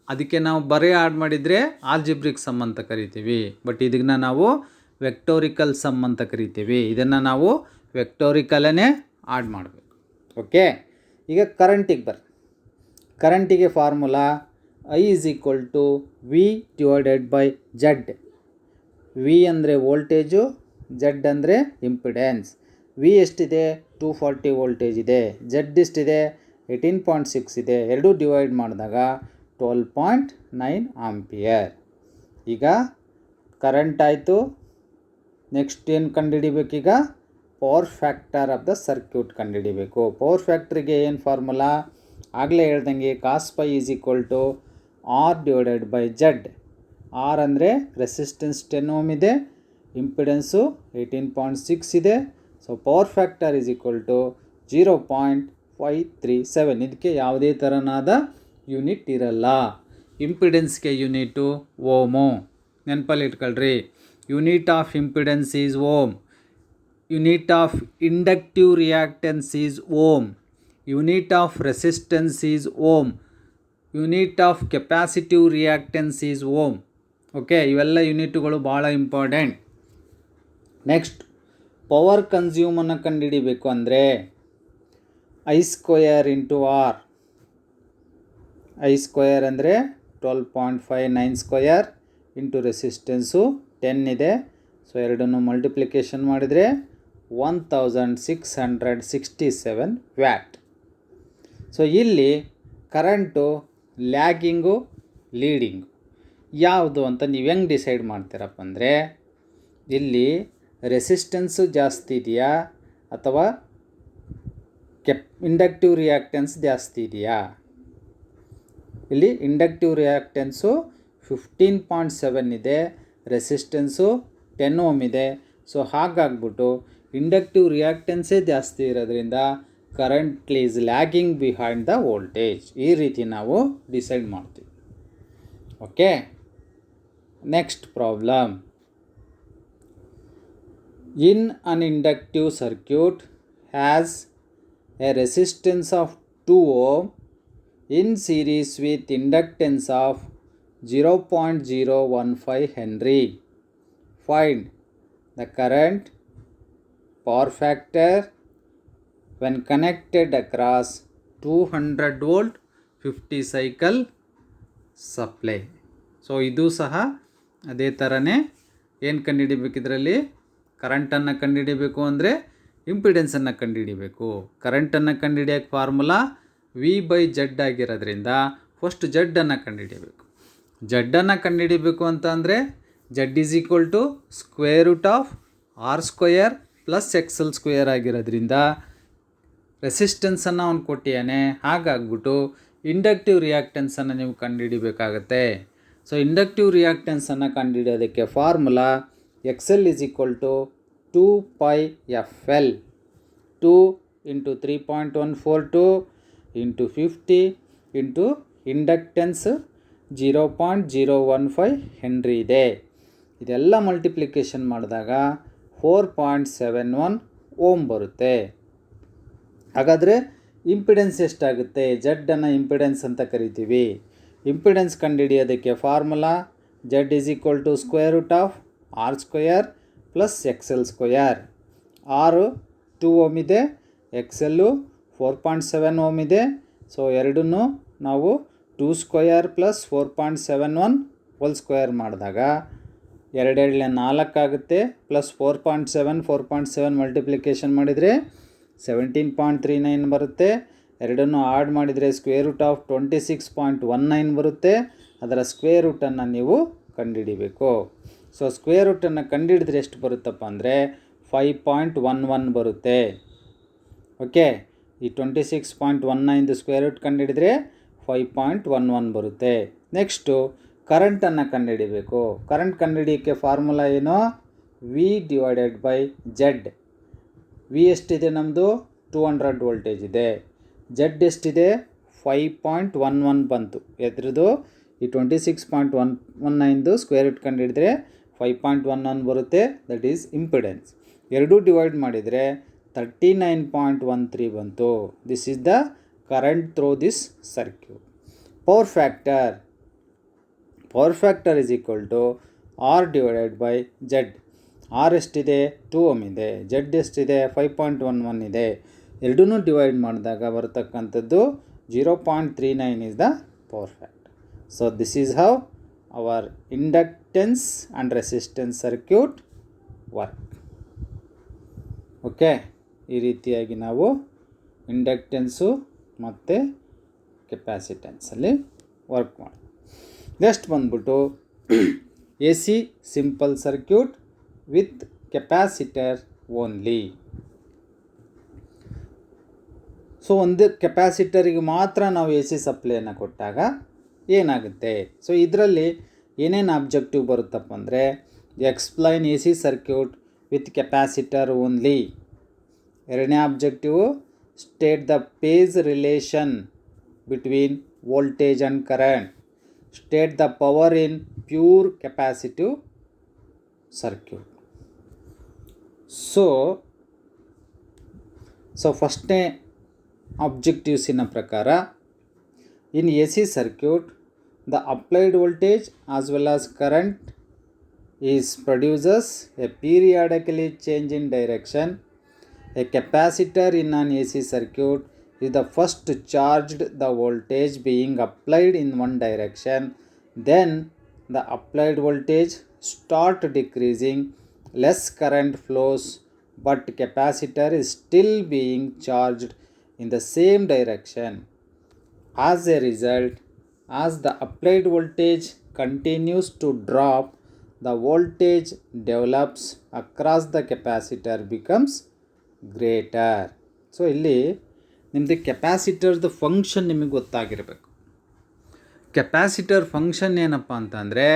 ಅದಕ್ಕೆ ನಾವು ಬರೀ ಆ್ಯಡ್ ಮಾಡಿದರೆ ಆಲ್ಜಿಬ್ರಿಕ್ ಸಮ್ ಅಂತ ಕರಿತೀವಿ. ಬಟ್ ಇದನ್ನ ನಾವು ವೆಕ್ಟೋರಿಕಲ್ ಸಮ್ ಅಂತ ಕರಿತೀವಿ. ಇದನ್ನು ನಾವು ವೆಕ್ಟೋರಿಕಲೇ ಆ್ಯಡ್ ಮಾಡಬೇಕು. ಓಕೆ, ಈಗ ಕರೆಂಟಿಗೆ ಕರೆಂಟಿಗೆ formula I is equal to V divided by Z. V ಅಂದರೆ ವೋಲ್ಟೇಜು, Z ಅಂದರೆ ಇಂಪಿಡೆನ್ಸ್. V ಎಷ್ಟಿದೆ? 240 ವೋಲ್ಟೇಜ್ ಇದೆ. Z ಎಷ್ಟಿದೆ? 18.6 ಇದೆ. ಎರಡೂ ಡಿವೈಡ್ ಮಾಡಿದಾಗ 12.9 ಆಂಪಿಯರ್. ಈಗ ಕರೆಂಟ್ ಆಯಿತು. ನೆಕ್ಸ್ಟ್ ಏನು ಕಂಡುಹಿಡಿಬೇಕೀಗ? Power factor of the circuit ಕಂಡುಹಿಡಿಬೇಕು. ಪವರ್ ಫ್ಯಾಕ್ಟ್ರಿಗೆ ಏನು ಫಾರ್ಮುಲಾ? ಆಗಲೇ ಹೇಳ್ದಂಗೆ cos pi is equal to R divided by Z. R ಅಂದರೆ ರೆಸಿಸ್ಟೆನ್ಸ್ 10 ohm ಇದೆ, ಇಂಪಿಡೆನ್ಸು 18.6 ಇದೆ. So power factor is equal to 0.537. ಇದಕ್ಕೆ ಯಾವುದೇ ಥರನಾದ ಯೂನಿಟ್ ಇರಲ್ಲ. ಇಂಪಿಡೆನ್ಸ್ಗೆ ಯೂನಿಟು ಓಮು. ನೆನಪಲ್ಲಿ ಇಟ್ಕೊಳ್ರಿ, unit of impedance is ohm, unit of inductive reactance is ohm, unit of resistance is ohm, unit of capacitive reactance is ohm. Okay, ಇವೆಲ್ಲ ಯೂನಿಟ್ಗಳು ಭಾಳ ಇಂಪಾರ್ಟೆಂಟ್. ನೆಕ್ಸ್ಟ್, ಪವರ್ ಕನ್ಸ್ಯೂಮನ್ನು ಕಂಡುಹಿಡಿಬೇಕು ಅಂದರೆ I square into R. I square ಅಂದರೆ 12.59 ಸ್ಕ್ವಯರ್ ಇಂಟು ರೆಸಿಸ್ಟೆನ್ಸು 10 ಇದೆ. ಸೊ ಎರಡನ್ನು ಮಲ್ಟಿಪ್ಲಿಕೇಶನ್ ಮಾಡಿದರೆ 1667 ವ್ಯಾಟ್. ಸೊ ಇಲ್ಲಿ ಕರೆಂಟು ಲ್ಯಾಗಿಂಗು ಲೀಡಿಂಗು ಯಾವುದು ಅಂತ ನೀವು ಹೆಂಗೆ ಡಿಸೈಡ್ ಮಾಡ್ತೀರಪ್ಪ ಅಂದರೆ, ಇಲ್ಲಿ ರೆಸಿಸ್ಟೆನ್ಸು ಜಾಸ್ತಿ ಇದೆಯಾ ಅಥವಾ ಇಂಡಕ್ಟಿವ್ ರಿಯಾಕ್ಟೆನ್ಸ್ ಜಾಸ್ತಿ ಇದೆಯಾ? ಇಲ್ಲಿ ಇಂಡಕ್ಟಿವ್ ರಿಯಾಕ್ಟೆನ್ಸು 15.7 ಇದೆ, ರೆಸಿಸ್ಟೆನ್ಸು 10 ಓಮ್ ಇದೆ. ಸೊ ಹಾಗಾಗ್ಬಿಟ್ಟು ಇಂಡಕ್ಟಿವ್ ರಿಯಾಕ್ಟೆನ್ಸೇ ಜಾಸ್ತಿ ಇರೋದ್ರಿಂದ current is lagging behind the voltage. ಈ ರೀತಿ ನಾವು ಡಿಸೈಡ್ ಮಾಡ್ತೀವಿ. Okay, next problem. In an inductive circuit has A resistance of 2 ohm in series with inductance of 0.015 Henry. Find the current, power factor when connected across 200 volt 50 cycle supply. So ಇದು ಸಹ ಅದೇ ಥರನೇ. ಏನು ಕಂಡುಹಿಡಿಬೇಕು ಇದರಲ್ಲಿ? ಕರೆಂಟನ್ನು ಕಂಡುಹಿಡಿಬೇಕು ಅಂದರೆ ಇಂಪಿಡೆನ್ಸನ್ನು ಕಂಡುಹಿಡಿಬೇಕು. ಕರೆಂಟನ್ನು ಕಂಡುಹಿಡಿಯೋಕ್ಕೆ ಫಾರ್ಮುಲಾ V/Z ಆಗಿರೋದ್ರಿಂದ ಫಸ್ಟ್ ಜಡ್ಡನ್ನು ಕಂಡುಹಿಡಿಯಬೇಕು. ಜಡ್ಡನ್ನು ಕಂಡುಹಿಡಿಬೇಕು ಅಂತ ಅಂದರೆ Z is equal to square root of R square plus XL square ಆಗಿರೋದ್ರಿಂದ ರೆಸಿಸ್ಟೆನ್ಸನ್ನು ಅವ್ನು ಕೊಟ್ಟಿಯಾನೆ. ಹಾಗಾಗ್ಬಿಟ್ಟು ಇಂಡಕ್ಟಿವ್ ರಿಯಾಕ್ಟೆನ್ಸನ್ನು ನೀವು ಕಂಡುಹಿಡಿಬೇಕಾಗತ್ತೆ. ಸೊ ಇಂಡಕ್ಟಿವ್ ರಿಯಾಕ್ಟೆನ್ಸನ್ನು ಕಂಡುಹಿಡಿಯೋದಕ್ಕೆ formula XL is equal to 2πfL. 2 into 3.142 into 50 into inductance 0.015 henry ಇದೆ. ಇದೆಲ್ಲ ಮಲ್ಟಿಪ್ಲಿಕೇಶನ್ ಮಾಡಿದಾಗ 4.71 ಓಮ್ ಬರುತ್ತೆ. ಹಾಗಾದರೆ ಇಂಪಿಡೆನ್ಸ್ ಎಷ್ಟಾಗುತ್ತೆ? ಜಡ್ಡನ್ನು ಇಂಪಿಡೆನ್ಸ್ ಅಂತ ಕರಿತೀವಿ. ಇಂಪಿಡೆನ್ಸ್ ಕಂಡುಹಿಡಿಯೋದಕ್ಕೆ formula Z is equal to square root of R square plus XL square. R 2 ohm ಇದೆ, XL 4.7 ಓಮ್ ಇದೆ. ಸೊ ಎರಡನ್ನೂ ನಾವು 2 ಸ್ಕ್ವಯರ್ ಪ್ಲಸ್ 4.71 ಹೋಲ್ ಸ್ಕ್ವಯರ್ ಮಾಡಿದಾಗ 2 4 ಆಗುತ್ತೆ, ಪ್ಲಸ್ 4.7 ಮಲ್ಟಿಪ್ಲಿಕೇಶನ್ ಮಾಡಿದರೆ 17.39 ಬರುತ್ತೆ. ಎರಡನ್ನೂ ಆಡ್ ಮಾಡಿದರೆ ಸ್ಕ್ವೇರ್ ರೂಟ್ ಆಫ್ 26.19 ಬರುತ್ತೆ. ಅದರ ಸ್ಕ್ವೇರ್ ರೂಟನ್ನು ನೀವು ಕಂಡುಹಿಡಿಬೇಕು. ಸೊ ಸ್ಕ್ವೇರ್ ರೂಟನ್ನು ಕಂಡುಹಿಡಿದ್ರೆ ಎಷ್ಟು ಬರುತ್ತಪ್ಪ ಅಂದರೆ 5.11 ಬರುತ್ತೆ. ಓಕೆ, ಈ 26.19 ಸ್ಕ್ವೇರ್ ರೂಟ್ ಕಂಡುಹಿಡಿದ್ರೆ 5.11 ಬರುತ್ತೆ. ನೆಕ್ಸ್ಟು ಕರೆಂಟನ್ನು ಕಂಡುಹಿಡಿಬೇಕು. ಕರೆಂಟ್ ಕಂಡುಹಿಡಿಯೋಕ್ಕೆ ಫಾರ್ಮುಲಾ ಏನು? V/Z. V ಎಷ್ಟಿದೆ ನಮ್ಮದು? 200 ವೋಲ್ಟೇಜ್ ಇದೆ. Z ಎಷ್ಟಿದೆ? 5.11 ಬಂತು. ಎದ್ರದ್ದು ಈ 26.19 ಸ್ಕ್ವೇರ್ ರೂಟ್ ಕಂಡುಹಿಡಿದ್ರೆ 5.11 ಬರುತ್ತೆ. That is impedance. ಎರಡೂ ಡಿವೈಡ್ ಮಾಡಿದರೆ 39.13 ಬಂತು. This is the current through this circuit. Power factor is equal to R/Z. R ಎಷ್ಟಿದೆ? 2 ಓಮ್ ಇದೆ. Z ಎಷ್ಟಿದೆ? 5.11 ಇದೆ. ಎರಡೂ ಡಿವೈಡ್ ಮಾಡಿದಾಗ ಬರತಕ್ಕಂಥದ್ದು 0.39 is the power factor. So this is how our inductance and resistance circuit work. Okay, ಈ ರೀತಿಯಾಗಿ ನಾವು ಇಂಡಕ್ಟೆನ್ಸು ಮತ್ತು ಕೆಪ್ಯಾಸಿಟೆನ್ಸಲ್ಲಿ ವರ್ಕ್ ಮಾಡಿ. ನೆಕ್ಸ್ಟ್ ಬಂದ್ಬಿಟ್ಟು AC simple circuit with capacitor only. So ಒಂದು ಕೆಪ್ಯಾಸಿಟರಿಗೆ ಮಾತ್ರ ನಾವು AC ಸಪ್ಲೈಯನ್ನು ಕೊಟ್ಟಾಗ ಏನಾಗುತ್ತೆ? ಸೊ ಇದರಲ್ಲಿ ಏನೇನು ಆಬ್ಜೆಕ್ಟಿವ್ ಬರುತ್ತಪ್ಪ ಅಂದರೆ explain AC circuit with capacitor only. ಎರಡನೇ objective state the phase relation between voltage and current. State the power in pure capacitive circuit. So ಫಸ್ಟ್ನೇ ಆಬ್ಜೆಕ್ಟಿವ್ಸಿನ ಪ್ರಕಾರ in A C circuit the applied voltage as well as current is produces a periodically change in direction. A capacitor in an AC circuit is the first charged the voltage being applied in one direction. Then the applied voltage start decreasing, less current flows, but capacitor is still being charged in the same direction. As a result, as the applied voltage continues to drop, the voltage develops across the capacitor becomes greater. So ಇಲ್ಲಿ ನಿಮ್ಮದು ಕೆಪಾಸಿಟರ್ದು ಫಂಕ್ಷನ್ ನಿಮಗೆ ಗೊತ್ತಾಗಿರಬೇಕು. ಕೆಪಾಸಿಟರ್ ಫಂಕ್ಷನ್ ಏನಪ್ಪ ಅಂತಂದರೆ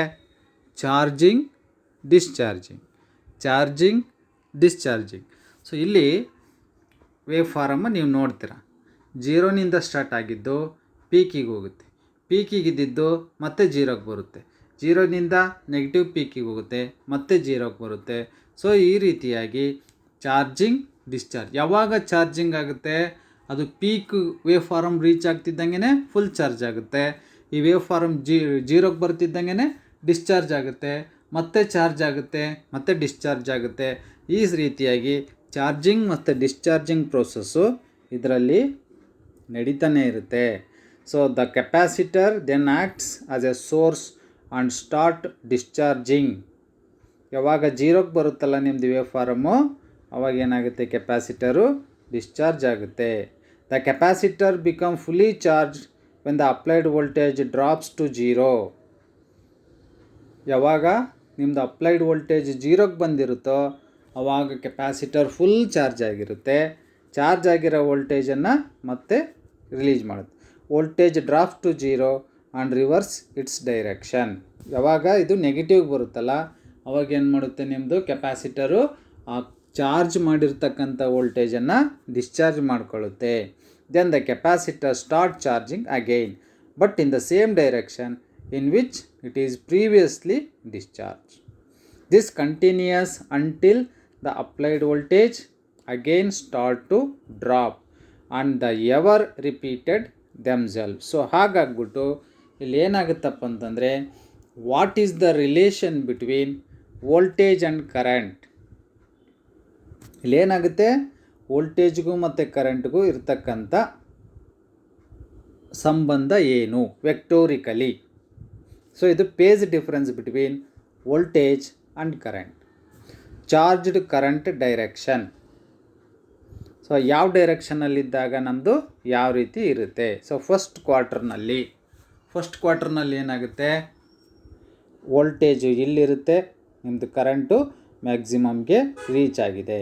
ಚಾರ್ಜಿಂಗ್ ಡಿಸ್ಚಾರ್ಜಿಂಗ್. ಸೊ ಇಲ್ಲಿ ವೇವ್ ಫಾರಮ್ ನೀವು ನೋಡ್ತೀರ, 0ನಿಂದ ಸ್ಟಾರ್ಟ್ ಆಗಿದ್ದು ಪೀಕಿಗೆ ಹೋಗುತ್ತೆ, ಪೀಕಿಗಿದ್ದು ಮತ್ತೆ 0ಗೆ ಬರುತ್ತೆ, 0ನಿಂದ ನೆಗೆಟಿವ್ ಪೀಕಿಗೆ ಹೋಗುತ್ತೆ, ಮತ್ತೆ 0ಗೆ ಬರುತ್ತೆ. ಸೊ ಈ ರೀತಿಯಾಗಿ ಚಾರ್ಜಿಂಗ್ ಡಿಸ್ಚಾರ್ಜ್. ಯಾವಾಗ ಚಾರ್ಜಿಂಗ್ ಆಗುತ್ತೆ, ಅದು ಪೀಕ್ ವೇವ್ ಫಾರಮ್ ರೀಚ್ ಆಗ್ತಿದ್ದಂಗೆ ಫುಲ್ ಚಾರ್ಜ್ ಆಗುತ್ತೆ. ಈ ವೇವ್ ಫಾರಮ್ 0ಗೆ ಬರ್ತಿದ್ದಂಗೆ ಡಿಸ್ಚಾರ್ಜ್ ಆಗುತ್ತೆ, ಮತ್ತೆ ಚಾರ್ಜ್ ಆಗುತ್ತೆ, ಮತ್ತೆ ಡಿಸ್ಚಾರ್ಜ್ ಆಗುತ್ತೆ. ಈ ರೀತಿಯಾಗಿ ಚಾರ್ಜಿಂಗ್ ಮತ್ತು ಡಿಸ್ಚಾರ್ಜಿಂಗ್ ಪ್ರೋಸೆಸ್ಸು ಇದರಲ್ಲಿ ನಡೀತಾನೆ ಇರುತ್ತೆ. So the capacitor then acts as a source and start discharging. ಯಾವಾಗ 0ಗೆ ಬರುತ್ತಲ್ಲ ನಿಮ್ಮದು ವೇವ್ ಫಾರಮು, ಅವಾಗ ಏನಾಗುತ್ತೆ, ಕೆಪಾಸಿಟರು ಡಿಸ್ಚಾರ್ಜ್ ಆಗುತ್ತೆ. The capacitor become fully charge when the applied voltage drops to 0. ಯಾವಾಗ ನಿಮ್ಮದು ಅಪ್ಲೈಡ್ ವೋಲ್ಟೇಜ್ 0ಗೆ ಬಂದಿರುತ್ತೋ ಆವಾಗ ಕೆಪಾಸಿಟರ್ ಫುಲ್ ಚಾರ್ಜ್ ಆಗಿರುತ್ತೆ. ಚಾರ್ಜ್ ಆಗಿರೋ ವೋಲ್ಟೇಜನ್ನು ಮತ್ತೆ ರಿಲೀಸ್ ಮಾಡುತ್ತೆ. Voltage drops to 0 and reverse its direction. ಯಾವಾಗ ಇದು ನೆಗೆಟಿವ್ಗೆ ಬರುತ್ತಲ್ಲ ಅವಾಗ ಏನು ಮಾಡುತ್ತೆ, ನಿಮ್ಮದು ಕೆಪಾಸಿಟರು ಆ ಚಾರ್ಜ್ ಮಾಡಿರ್ತಕ್ಕಂಥ ವೋಲ್ಟೇಜನ್ನು ಡಿಸ್ಚಾರ್ಜ್ ಮಾಡಿಕೊಳ್ಳುತ್ತೆ. Then the capacitor start charging again, but in the same direction in which it is previously discharge. This continues until the applied voltage again start to drop and the ever repeated themselves. So ಹಾಗಾಗ್ಬಿಟ್ಟು ಇಲ್ಲಿ ಏನಾಗುತ್ತಪ್ಪ ಅಂತಂದರೆ, what is the relation between voltage and current. ಇಲ್ಲೇನಾಗುತ್ತೆ, ವೋಲ್ಟೇಜ್ಗೂ ಮತ್ತು ಕರೆಂಟ್ಗೂ ಇರ್ತಕ್ಕಂಥ ಸಂಬಂಧ ಏನು ವೆಕ್ಟೋರಿಕಲಿ. ಸೊ ಇದು phase difference between voltage and current. Charged current direction. So ಯಾವ ಡೈರೆಕ್ಷನಲ್ಲಿದ್ದಾಗ ನಮ್ಮದು ಯಾವ ರೀತಿ ಇರುತ್ತೆ. ಸೊ ಫಸ್ಟ್ ಕ್ವಾರ್ಟರ್ನಲ್ಲಿ ಏನಾಗುತ್ತೆ, ವೋಲ್ಟೇಜು ಇಲ್ಲಿರುತ್ತೆ, ನಿಮ್ಮದು ಕರೆಂಟು ಮ್ಯಾಕ್ಸಿಮಮ್ಗೆ ರೀಚ್ ಆಗಿದೆ.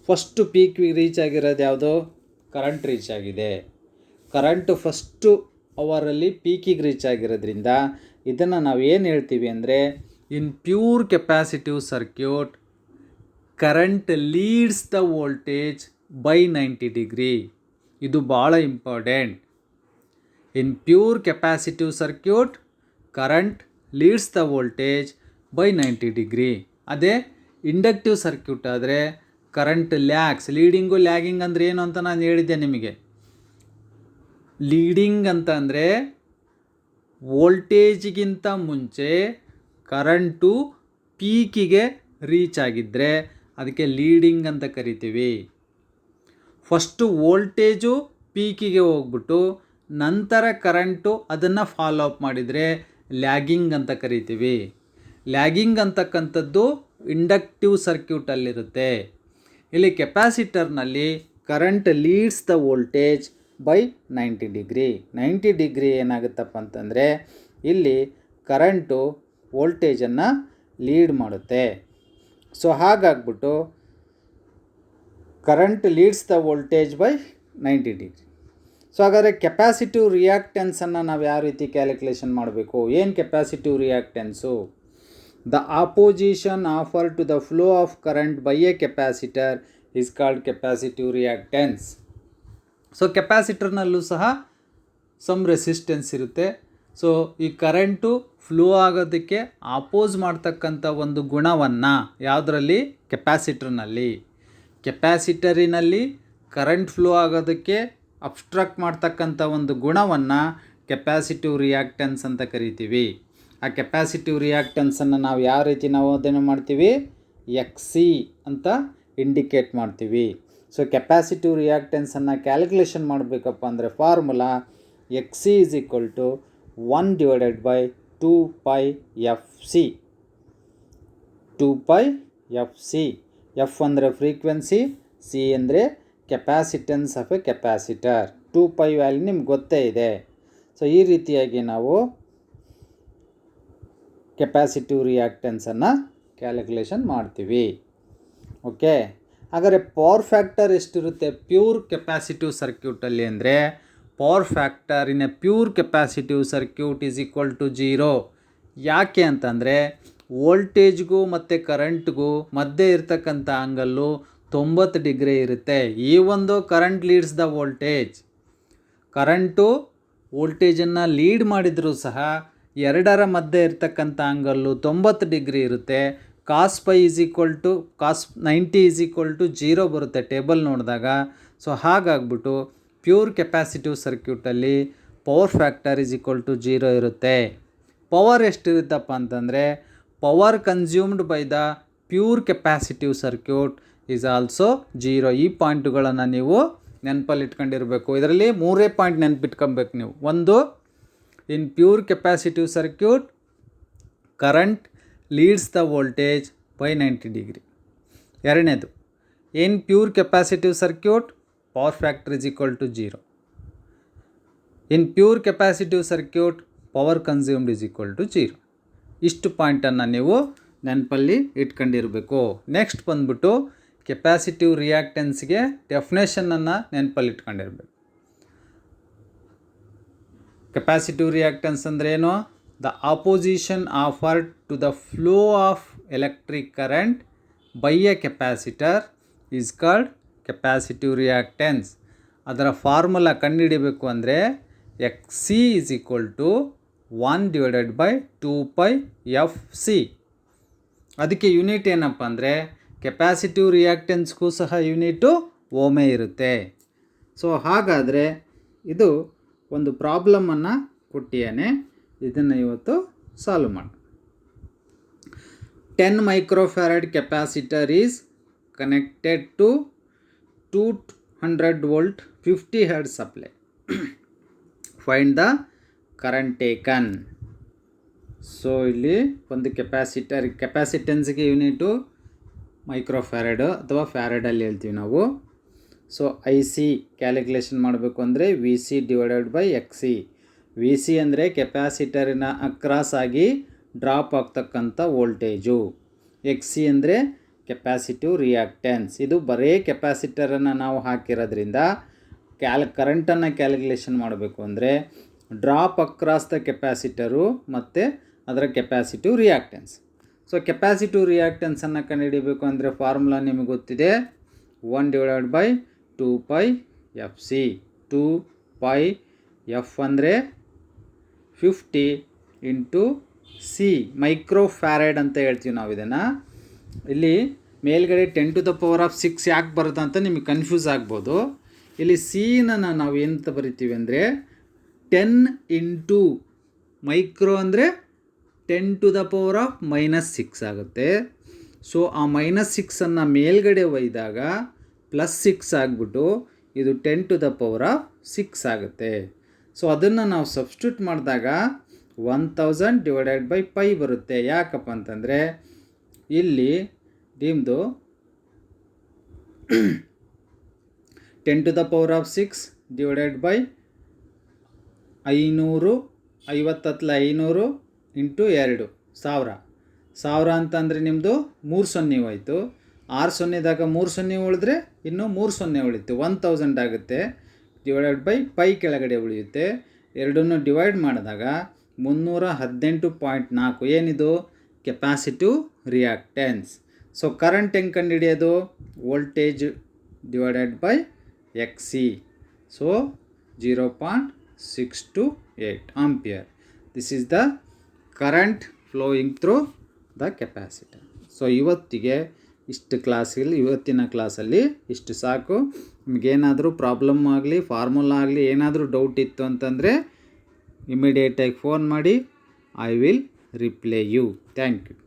ಫಸ್ಟು ಪೀಕ್ಗೆ ರೀಚ್ ಆಗಿರೋದು ಯಾವುದು, ಕರೆಂಟ್ ರೀಚ್ ಆಗಿದೆ. ಕರೆಂಟು ಫಸ್ಟು ಅವರಲ್ಲಿ ಪೀಕಿಗೆ ರೀಚ್ ಆಗಿರೋದ್ರಿಂದ ಇದನ್ನು ನಾವು ಏನು ಹೇಳ್ತೀವಿ ಅಂದರೆ, ಇನ್ pure capacitive circuit current leads the voltage by 90 degree. ಇದು ಭಾಳ important. In pure capacitive circuit current leads the voltage by 90 degree. ಅದೇ ಇಂಡಕ್ಟಿವ್ ಸರ್ಕ್ಯೂಟ್ ಆದರೆ ಕರೆಂಟ್ ಲ್ಯಾಗ್ಸ್. ಲೀಡಿಂಗು ಲ್ಯಾಗಿಂಗ್ ಅಂದರೆ ಏನು ಅಂತ ನಾನು ಹೇಳಿದ್ದೆ ನಿಮಗೆ. ಲೀಡಿಂಗ್ ಅಂತ ಅಂದರೆ ವೋಲ್ಟೇಜಿಗಿಂತ ಮುಂಚೆ ಕರೆಂಟು ಪೀಕಿಗೆ ರೀಚ್ ಆಗಿದ್ದರೆ ಅದಕ್ಕೆ ಲೀಡಿಂಗ್ ಅಂತ ಕರಿತೀವಿ. ಫಸ್ಟು ವೋಲ್ಟೇಜು ಪೀಕಿಗೆ ಹೋಗ್ಬಿಟ್ಟು ನಂತರ ಕರೆಂಟು ಅದನ್ನು ಫಾಲೋ ಅಪ್ ಮಾಡಿದರೆ ಲ್ಯಾಗಿಂಗ್ ಅಂತ ಕರಿತೀವಿ. ಲ್ಯಾಗಿಂಗ್ ಅಂತಕ್ಕಂಥದ್ದು ಇಂಡಕ್ಟಿವ್ ಸರ್ಕ್ಯೂಟಲ್ಲಿರುತ್ತೆ. ಇಲ್ಲಿ ಕೆಪಾಸಿಟರ್ನಲ್ಲಿ current leads the voltage by 90 degree. 90 degree ಏನಾಗುತ್ತಪ್ಪ ಅಂತಂದರೆ ಇಲ್ಲಿ ಕರೆಂಟು ವೋಲ್ಟೇಜನ್ನು ಲೀಡ್ ಮಾಡುತ್ತೆ. ಸೊ ಹಾಗಾಗ್ಬಿಟ್ಟು current leads the voltage by 90 degree. So ಹಾಗಾದರೆ ಕೆಪಾಸಿಟಿವ್ ರಿಯಾಕ್ಟೆನ್ಸನ್ನು ನಾವು ಯಾವ ರೀತಿ ಕ್ಯಾಲ್ಕುಲೇಷನ್ ಮಾಡಬೇಕು. ಏನು capacitive reactance? The opposition offer to the flow of current by a capacitor is called capacitive reactance. So ಕೆಪಾಸಿಟರ್ನಲ್ಲೂ ಸಹ ಸಮ್ ರೆಸಿಸ್ಟೆನ್ಸ್ ಇರುತ್ತೆ. ಸೊ ಈ ಕರೆಂಟು ಫ್ಲೋ ಆಗೋದಕ್ಕೆ ಆಪೋಸ್ ಮಾಡ್ತಕ್ಕಂಥ ಒಂದು ಗುಣವನ್ನು ಯಾವುದರಲ್ಲಿ, ಕೆಪಾಸಿಟರ್ನಲ್ಲಿ. ಕೆಪಾಸಿಟರಿನಲ್ಲಿ ಕರೆಂಟ್ ಫ್ಲೋ ಆಗೋದಕ್ಕೆ ಅಬ್ಸ್ಟ್ರಾಕ್ಟ್ ಮಾಡ್ತಕ್ಕಂಥ ಒಂದು ಗುಣವನ್ನು ಕೆಪ್ಯಾಸಿಟಿವ್ ರಿಯಾಕ್ಟೆನ್ಸ್ ಅಂತ ಕರಿತೀವಿ. ಆ ಕೆಪ್ಯಾಸಿಟಿವ್ ರಿಯಾಕ್ಟೆನ್ಸನ್ನು ನಾವು ಯಾವ ರೀತಿ ನಾವು ಅದನ್ನು ಮಾಡ್ತೀವಿ, ಎಕ್ಸ್ ಸಿ ಅಂತ ಇಂಡಿಕೇಟ್ ಮಾಡ್ತೀವಿ. ಸೊ ಕೆಪ್ಯಾಸಿಟಿವ್ ರಿಯಾಕ್ಟೆನ್ಸನ್ನು ಕ್ಯಾಲ್ಕುಲೇಷನ್ ಮಾಡಬೇಕಪ್ಪ ಅಂದರೆ formula X C is equal to 1/2πfc. 2πfc. F ಅಂದರೆ ಫ್ರೀಕ್ವೆನ್ಸಿ, ಸಿ ಅಂದರೆ capacitance of a capacitor. 2π value ನಿಮ್ಗೆ ಗೊತ್ತೇ ಇದೆ. ಸೊ ಈ ರೀತಿಯಾಗಿ ನಾವು ಕೆಪ್ಯಾಸಿಟಿವ್ ರಿಯಾಕ್ಟೆನ್ಸನ್ನು ಕ್ಯಾಲ್ಕುಲೇಷನ್ ಮಾಡ್ತೀವಿ. ಓಕೆ, ಹಾಗಾದರೆ ಪವರ್ ಫ್ಯಾಕ್ಟರ್ ಎಷ್ಟಿರುತ್ತೆ ಪ್ಯೂರ್ ಕೆಪ್ಯಾಸಿಟಿವ್ ಸರ್ಕ್ಯೂಟಲ್ಲಿ ಅಂದರೆ power factor in a pure capacitive circuit is equal to 0. ಯಾಕೆ ಅಂತಂದರೆ ವೋಲ್ಟೇಜ್ಗೂ ಮತ್ತು ಕರೆಂಟ್ಗೂ ಮಧ್ಯೆ ಇರ್ತಕ್ಕಂಥ ಆಂಗಲ್ಲು 90 ಡಿಗ್ರಿ ಇರುತ್ತೆ. ಈ ಒಂದು current leads the voltage. Current ವೋಲ್ಟೇಜನ್ನು ಲೀಡ್ ಮಾಡಿದರೂ ಸಹ ಎರಡರ ಮಧ್ಯೆ ಇರ್ತಕ್ಕಂಥ ಆಂಗಲ್ಲು 90 ಡಿಗ್ರಿ ಇರುತ್ತೆ. Cos pi is equal to cos 90 is equal to 0 ಬರುತ್ತೆ ಟೇಬಲ್ ನೋಡಿದಾಗ. ಸೊ ಹಾಗಾಗ್ಬಿಟ್ಟು ಪ್ಯೂರ್ ಕೆಪ್ಯಾಸಿಟಿವ್ ಸರ್ಕ್ಯೂಟಲ್ಲಿ power factor is equal to 0 ಇರುತ್ತೆ. ಪವರ್ ಎಷ್ಟಿರುತ್ತಪ್ಪ ಅಂತಂದರೆ power consumed by the pure capacitive circuit is also 0. ಈ ಪಾಯಿಂಟುಗಳನ್ನು ನೀವು ನೆನಪಲ್ಲಿ ಇಟ್ಕೊಂಡಿರಬೇಕು. ಇದರಲ್ಲಿ 3 ಪಾಯಿಂಟ್ ನೆನಪಿಟ್ಕೊಬೇಕು ನೀವು. ಒಂದು, in pure capacitive circuit current leads the voltage by 90 degree. ಎರಡನೇದು, in pure capacitive circuit power factor is equal to 0. In pure capacitive circuit power consumed is equal to 0. ಇಷ್ಟು ಪಾಯಿಂಟನ್ನು ನೀವು ನೆನಪಲ್ಲಿ ಇಟ್ಕೊಂಡಿರಬೇಕು. ನೆಕ್ಸ್ಟ್ ಬಂದ್ಬಿಟ್ಟು ಕೆಪ್ಯಾಸಿಟಿವ್ ರಿಯಾಕ್ಟೆನ್ಸ್ಗೆ ಡೆಫಿನೇಷನನ್ನು ನೆನಪಲ್ಲಿ ಇಟ್ಕೊಂಡಿರ್ಬೇಕು. ಕೆಪ್ಯಾಸಿಟಿವ್ ರಿಯಾಕ್ಟೆನ್ಸ್ ಅಂದ್ರೇನು? The opposition offered to the flow of electric current by a capacitor is called capacitive reactance. ಅದರ ಫಾರ್ಮುಲಾ ಕಂಡುಹಿಡಿಬೇಕು ಅಂದರೆ X C is equal to 1/2πfc. ಅದಕ್ಕೆ ಯೂನಿಟ್ ಏನಪ್ಪ ಅಂದರೆ ಕೆಪ್ಯಾಸಿಟಿವ್ ರಿಯಾಕ್ಟೆನ್ಸ್ಗೂ ಸಹ ಯೂನಿಟು ಓಮೆ ಇರುತ್ತೆ. ಸೊ ಹಾಗಾದರೆ ಇದು ಒಂದು ಪ್ರಾಬ್ಲಮನ್ನು ಕೊಟ್ಟಿಯಾನೆ, ಇದನ್ನು ಇವತ್ತು ಸಾಲ್ವ್ ಮಾಡೋಣ. 10 microfarad capacitor is connected to 200 volt 50 hertz supply. Find the current taken. So ಇಲ್ಲಿ ಒಂದು ಕೆಪ್ಯಾಸಿಟೆನ್ಸ್ಗೆ ಯೂನಿಟು ಮೈಕ್ರೋಫ್ಯಾರಡ್ ಅಥವಾ ಫ್ಯಾರಡಲ್ಲಿ ಹೇಳ್ತೀವಿ ನಾವು. ಸೊ ಐ ಸಿ ಕ್ಯಾಲ್ಕುಲೇಷನ್ ಮಾಡಬೇಕು ಅಂದರೆ V C divided by X C. V C ಅಂದರೆ ಕೆಪ್ಯಾಸಿಟರಿನ ಅಕ್ರಾಸ್ ಆಗಿ ಡ್ರಾಪ್ ಆಗ್ತಕ್ಕಂಥ ವೋಲ್ಟೇಜು. ಎಕ್ಸ್ ಸಿ ಅಂದರೆ ಕೆಪ್ಯಾಸಿಟಿವ್ ರಿಯಾಕ್ಟೆನ್ಸ್. ಇದು ಬರೀ ಕೆಪ್ಯಾಸಿಟರನ್ನು ನಾವು ಹಾಕಿರೋದ್ರಿಂದ ಕರೆಂಟನ್ನು ಕ್ಯಾಲ್ಕುಲೇಷನ್ ಮಾಡಬೇಕು ಅಂದರೆ ಡ್ರಾಪ್ ಅಕ್ರಾಸ್ ದ ಕೆಪ್ಯಾಸಿಟರು ಮತ್ತು ಅದರ ಕೆಪ್ಯಾಸಿಟಿವ್ ರಿಯಾಕ್ಟೆನ್ಸ್. ಸೊ ಕೆಪ್ಯಾಸಿಟಿವ್ ರಿಯಾಕ್ಟೆನ್ಸನ್ನು ಕಂಡುಹಿಡಿಬೇಕು ಅಂದರೆ ಫಾರ್ಮುಲಾ ನಿಮಗೆ ಗೊತ್ತಿದೆ, 1/2πfc. 2πf ಅಂದರೆ 50 ಇಂಟು ಸಿ ಮೈಕ್ರೋಫ್ಯಾರಡ್ ಅಂತ ಹೇಳ್ತೀವಿ ನಾವು ಇದನ್ನು. ಇಲ್ಲಿ ಮೇಲ್ಗಡೆ 10⁶ ಯಾಕೆ ಬರುತ್ತೆ ಅಂತ ನಿಮಗೆ ಕನ್ಫ್ಯೂಸ್ ಆಗ್ಬೋದು. ಇಲ್ಲಿ ಸಿನ ನಾವು ಏನಂತ ಬರಿತೀವಿ ಅಂದರೆ 10 ಇಂಟು ಮೈಕ್ರೋ ಅಂದರೆ 10⁻⁻6 ಆಗುತ್ತೆ. ಸೊ ಆ -6 ಮೇಲ್ಗಡೆ ಒಯ್ದಾಗ +6 ಆಗಿಬಿಟ್ಟು ಇದು 10⁻6 ಆಗುತ್ತೆ. ಸೊ ಅದನ್ನು ನಾವು ಸಬ್ಸ್ಟಿಟ್ಯೂಟ್ ಮಾಡಿದಾಗ 1000 ಡಿವೈಡೆಡ್ ಬೈ ಪೈ ಬರುತ್ತೆ. ಯಾಕಪ್ಪ ಅಂತಂದರೆ ಇಲ್ಲಿ ನಿಮ್ಮದು 10⁻6 ಡಿವೈಡೆಡ್ ಬೈ 500, 50 ಇಂಟು 2 1000 ಅಂತಂದರೆ ನಿಮ್ಮದು 3 0 ಹೋಯಿತು. 6 0ದಾಗ 3 0 ಉಳಿದ್ರೆ ಇನ್ನೂ 3 0 ಉಳಿತು, 1000 ಆಗುತ್ತೆ. ಡಿವೈಡೆಡ್ ಬೈ ಪೈ ಕೆಳಗಡೆ ಉಳಿಯುತ್ತೆ. ಎರಡನ್ನೂ ಡಿವೈಡ್ ಮಾಡಿದಾಗ 318.4 ಏನಿದು ಕೆಪ್ಯಾಸಿಟಿವ್ ರಿಯಾಕ್ಟೆನ್ಸ್. ಸೊ ಕರೆಂಟ್ ಹೆಂಗೆ ಕಂಡುಹಿಡಿಯೋದು? Voltage divided by X C. So 0.628 ampere. This is the current flowing through the capacitor. So ಇವತ್ತಿಗೆ ಇಷ್ಟು ಕ್ಲಾಸಲ್ಲಿ ಇವತ್ತಿನ ಕ್ಲಾಸಲ್ಲಿ ಇಷ್ಟು ಸಾಕು. ನಿಮಗೇನಾದರೂ ಪ್ರಾಬ್ಲಮ್ ಆಗಲಿ ಫಾರ್ಮುಲಾ ಆಗಲಿ ಏನಾದರೂ ಡೌಟ್ ಇತ್ತು ಅಂತಂದರೆ ಇಮಿಡಿಯೇಟಾಗಿ ಫೋನ್ ಮಾಡಿ. I will reply you. Thank you.